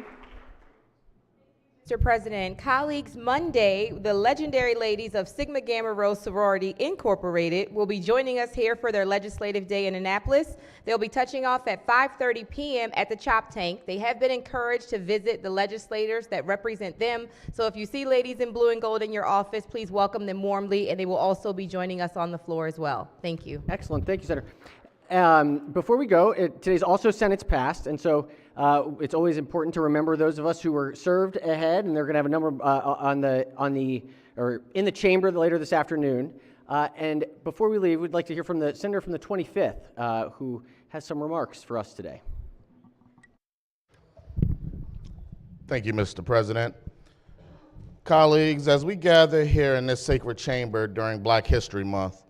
Speaker 26: Mr. President, colleagues, Monday, the legendary ladies of Sigma Gamma Rho Sorority Incorporated will be joining us here for their legislative day in Annapolis. They'll be touching off at 5:30 p.m. at the Chop Tank. They have been encouraged to visit the legislators that represent them. So if you see ladies in blue and gold in your office, please welcome them warmly, and they will also be joining us on the floor as well. Thank you.
Speaker 1: Excellent. Thank you, Senator. Before we go, today's also Senate's past, and so it's always important to remember those of us who were served ahead, and they're going to have a number in the chamber later this afternoon. And before we leave, we'd like to hear from the senator from the 25th, who has some remarks for us today.
Speaker 27: Thank you, Mr. President. Colleagues, as we gather here in this sacred chamber during Black History Month,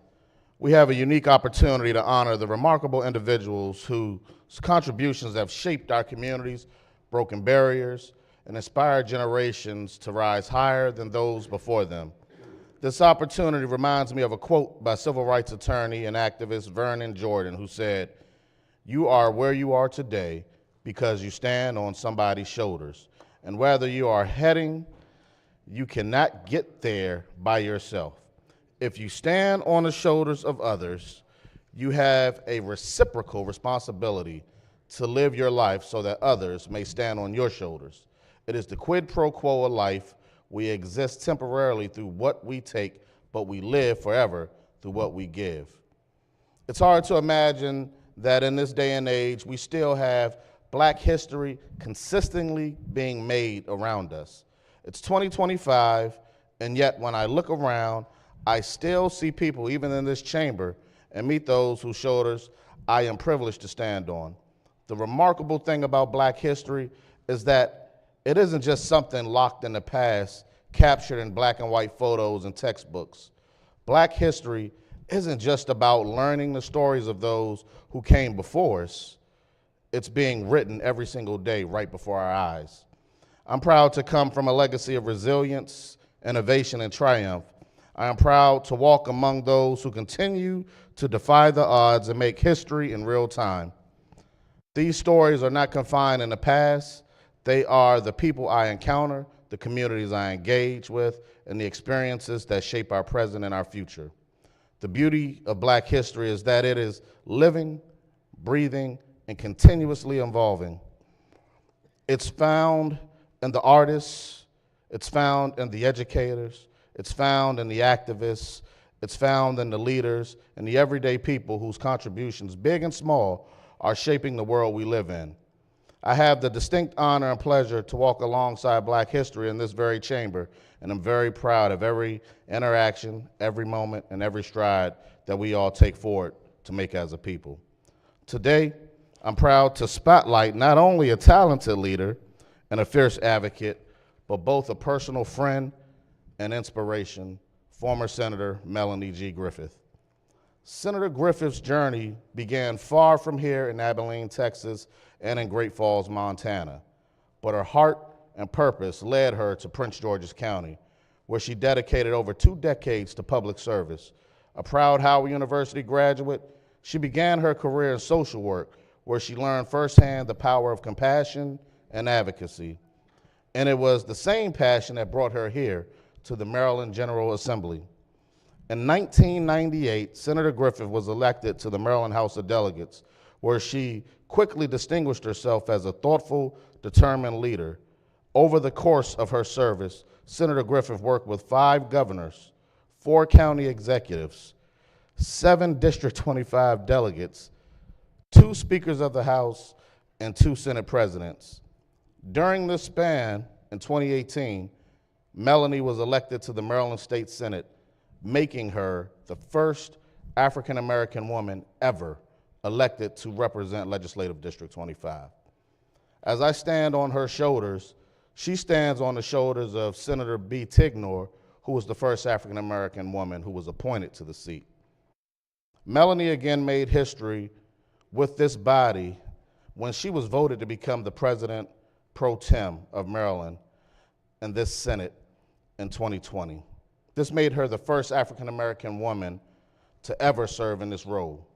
Speaker 27: we have a unique opportunity to honor the remarkable individuals whose contributions have shaped our communities, broken barriers, and inspired generations to rise higher than those before them. This opportunity reminds me of a quote by civil rights attorney and activist Vernon Jordan, who said, "You are where you are today because you stand on somebody's shoulders. And whether you are heading, you cannot get there by yourself. If you stand on the shoulders of others, you have a reciprocal responsibility to live your life so that others may stand on your shoulders. It is the quid pro quo of life. We exist temporarily through what we take, but we live forever through what we give." It's hard to imagine that in this day and age, we still have Black history consistently being made around us. It's 2025, and yet when I look around, I still see people, even in this chamber, and meet those whose shoulders I am privileged to stand on. The remarkable thing about Black history is that it isn't just something locked in the past, captured in black and white photos and textbooks. Black history isn't just about learning the stories of those who came before us. It's being written every single day right before our eyes. I'm proud to come from a legacy of resilience, innovation, and triumph. I am proud to walk among those who continue to defy the odds and make history in real time. These stories are not confined in the past. They are the people I encounter, the communities I engage with, and the experiences that shape our present and our future. The beauty of Black history is that it is living, breathing, and continuously evolving. It's found in the artists, it's found in the educators, it's found in the activists, it's found in the leaders, and the everyday people whose contributions, big and small, are shaping the world we live in. I have the distinct honor and pleasure to walk alongside Black history in this very chamber, and I'm very proud of every interaction, every moment, and every stride that we all take forward to make as a people. Today, I'm proud to spotlight not only a talented leader and a fierce advocate, but both a personal friend and inspiration, former Senator Melanie G. Griffith. Senator Griffith's journey began far from here in Abilene, Texas, and in Great Falls, Montana, but her heart and purpose led her to Prince George's County, where she dedicated over 2 decades to public service. A proud Howard University graduate, she began her career in social work, where she learned firsthand the power of compassion and advocacy. And it was the same passion that brought her here to the Maryland General Assembly. In 1998, Senator Griffith was elected to the Maryland House of Delegates, where she quickly distinguished herself as a thoughtful, determined leader. Over the course of her service, Senator Griffith worked with 5 governors, 4 county executives, 7 District 25 delegates, 2 speakers of the House, and 2 Senate presidents. During this span, in 2018, Melanie was elected to the Maryland State Senate, making her the first African-American woman ever elected to represent Legislative District 25. As I stand on her shoulders, she stands on the shoulders of Senator B. Tignor, who was the first African-American woman who was appointed to the seat. Melanie again made history with this body when she was voted to become the President pro tem of Maryland in this Senate in 2020. This made her the first African-American woman to ever serve in this role.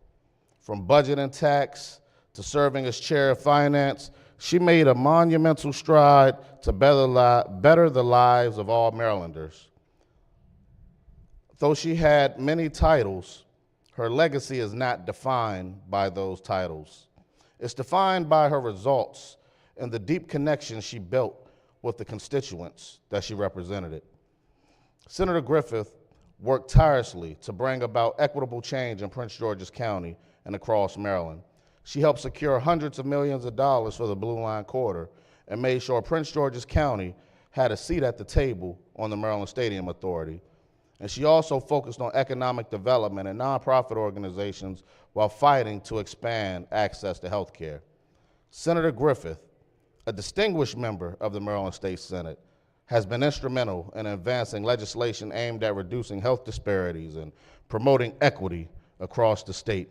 Speaker 27: From budget and tax to serving as chair of finance, she made a monumental stride to better the lives of all Marylanders. Though she had many titles, her legacy is not defined by those titles. It's defined by her results and the deep connection she built with the constituents that she represented. Senator Griffith worked tirelessly to bring about equitable change in Prince George's County and across Maryland. She helped secure hundreds of millions of dollars for the Blue Line Corridor and made sure Prince George's County had a seat at the table on the Maryland Stadium Authority. And she also focused on economic development and nonprofit organizations while fighting to expand access to health care. Senator Griffith, a distinguished member of the Maryland State Senate, has been instrumental in advancing legislation aimed at reducing health disparities and promoting equity across the state.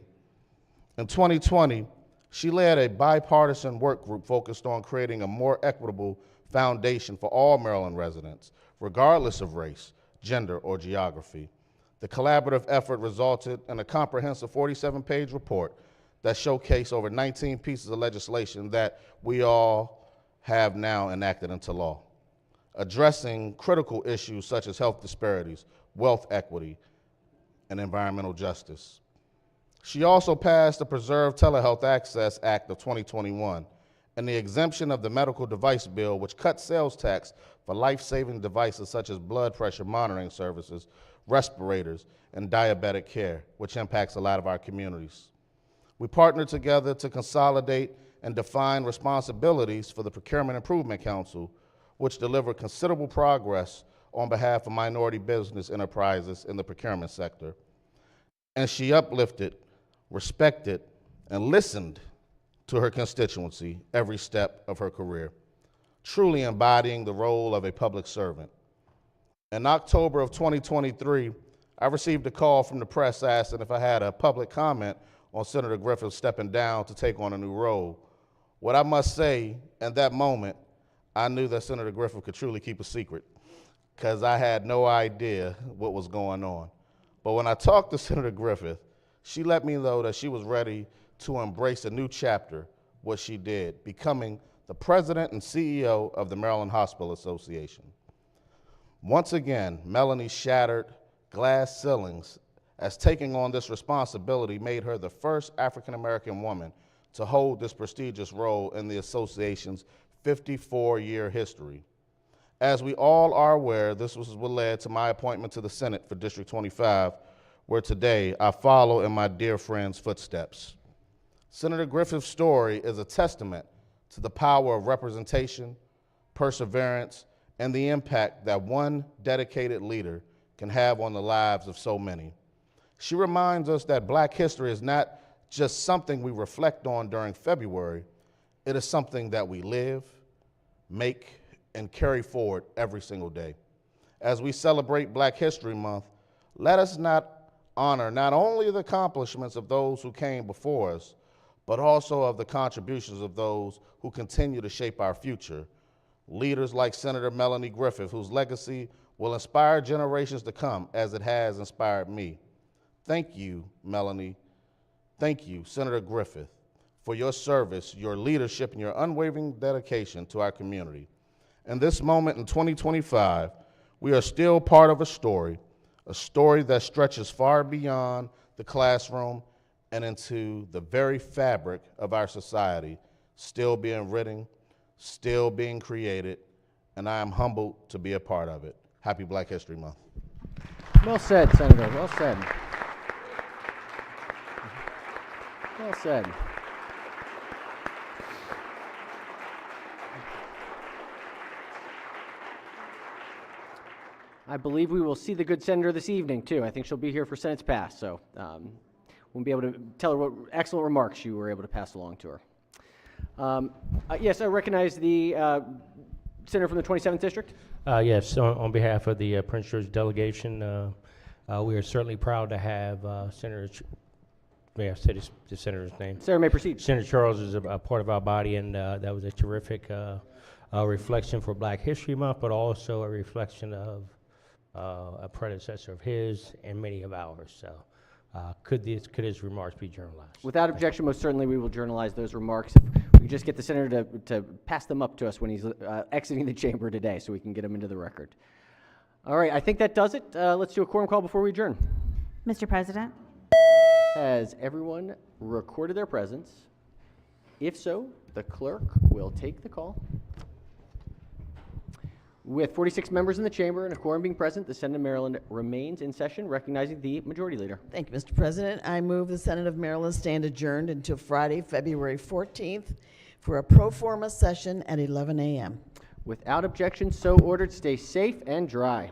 Speaker 27: In 2020, she led a bipartisan work group focused on creating a more equitable foundation for all Maryland residents, regardless of race, gender, or geography. The collaborative effort resulted in a comprehensive 47-page report that showcased over 19 pieces of legislation that we all have now enacted into law, addressing critical issues such as health disparities, wealth equity, and environmental justice. She also passed the Preserve Telehealth Access Act of 2021 and the exemption of the medical device bill, which cut sales tax for life-saving devices such as blood pressure monitoring services, respirators, and diabetic care, which impacts a lot of our communities. We partnered together to consolidate and define responsibilities for the Procurement Improvement Council, which delivered considerable progress on behalf of minority business enterprises in the procurement sector. And she uplifted, respected, and listened to her constituency every step of her career, truly embodying the role of a public servant. In October of 2023, I received a call from the press asking if I had a public comment on Senator Griffith stepping down to take on a new role. What I must say, in that moment, I knew that Senator Griffith could truly keep a secret, because I had no idea what was going on. But when I talked to Senator Griffith, she let me know that she was ready to embrace a new chapter, what she did, becoming the president and CEO of the Maryland Hospital Association. Once again, Melanie shattered glass ceilings, as taking on this responsibility made her the first African-American woman to hold this prestigious role in the association's 54-year history. As we all are aware, this was what led to my appointment to the Senate for District 25, where today I follow in my dear friend's footsteps. Senator Griffith's story is a testament to the power of representation, perseverance, and the impact that one dedicated leader can have on the lives of so many. She reminds us that Black history is not just something we reflect on during February, it is something that we live, make, and carry forward every single day. As we celebrate Black History Month, let us not honor not only the accomplishments of those who came before us, but also of the contributions of those who continue to shape our future. Leaders like Senator Melanie Griffith, whose legacy will inspire generations to come as it has inspired me. Thank you, Melanie. Thank you, Senator Griffith, for your service, your leadership, and your unwavering dedication to our community. In this moment in 2025, we are still part of a story that stretches far beyond the classroom and into the very fabric of our society, still being written, still being created, and I am humbled to be a part of it. Happy Black History Month.
Speaker 1: Well said, Senator, well said. Well said. I believe we will see the good senator this evening, too. I think she'll be here for Senate's Pass, so we'll be able to tell her what excellent remarks you were able to pass along to her. Yes, I recognize the senator from the 27th District.
Speaker 3: Yes, on behalf of the Prince George delegation, we are certainly proud to have Senator, may I say the senator's name?
Speaker 1: Senator, may proceed.
Speaker 3: Senator Charles is a part of our body, and that was a terrific reflection for Black History Month, but also a reflection of a predecessor of his and many of ours. So could his remarks be journalized?
Speaker 1: Without objection, most certainly we will journalize those remarks. If we could just get the senator to pass them up to us when he's exiting the chamber today so we can get them into the record. All right, I think that does it. Let's do a quorum call before we adjourn.
Speaker 5: Mr. President?
Speaker 1: Has everyone recorded their presence? If so, the clerk will take the call. With 46 members in the chamber and a quorum being present, the Senate of Maryland remains in session, recognizing the Majority Leader.
Speaker 7: Thank you, Mr. President. I move the Senate of Maryland stand adjourned until Friday, February 14th for a pro forma session at 11 a.m.
Speaker 1: Without objection, so ordered. Stay safe and dry.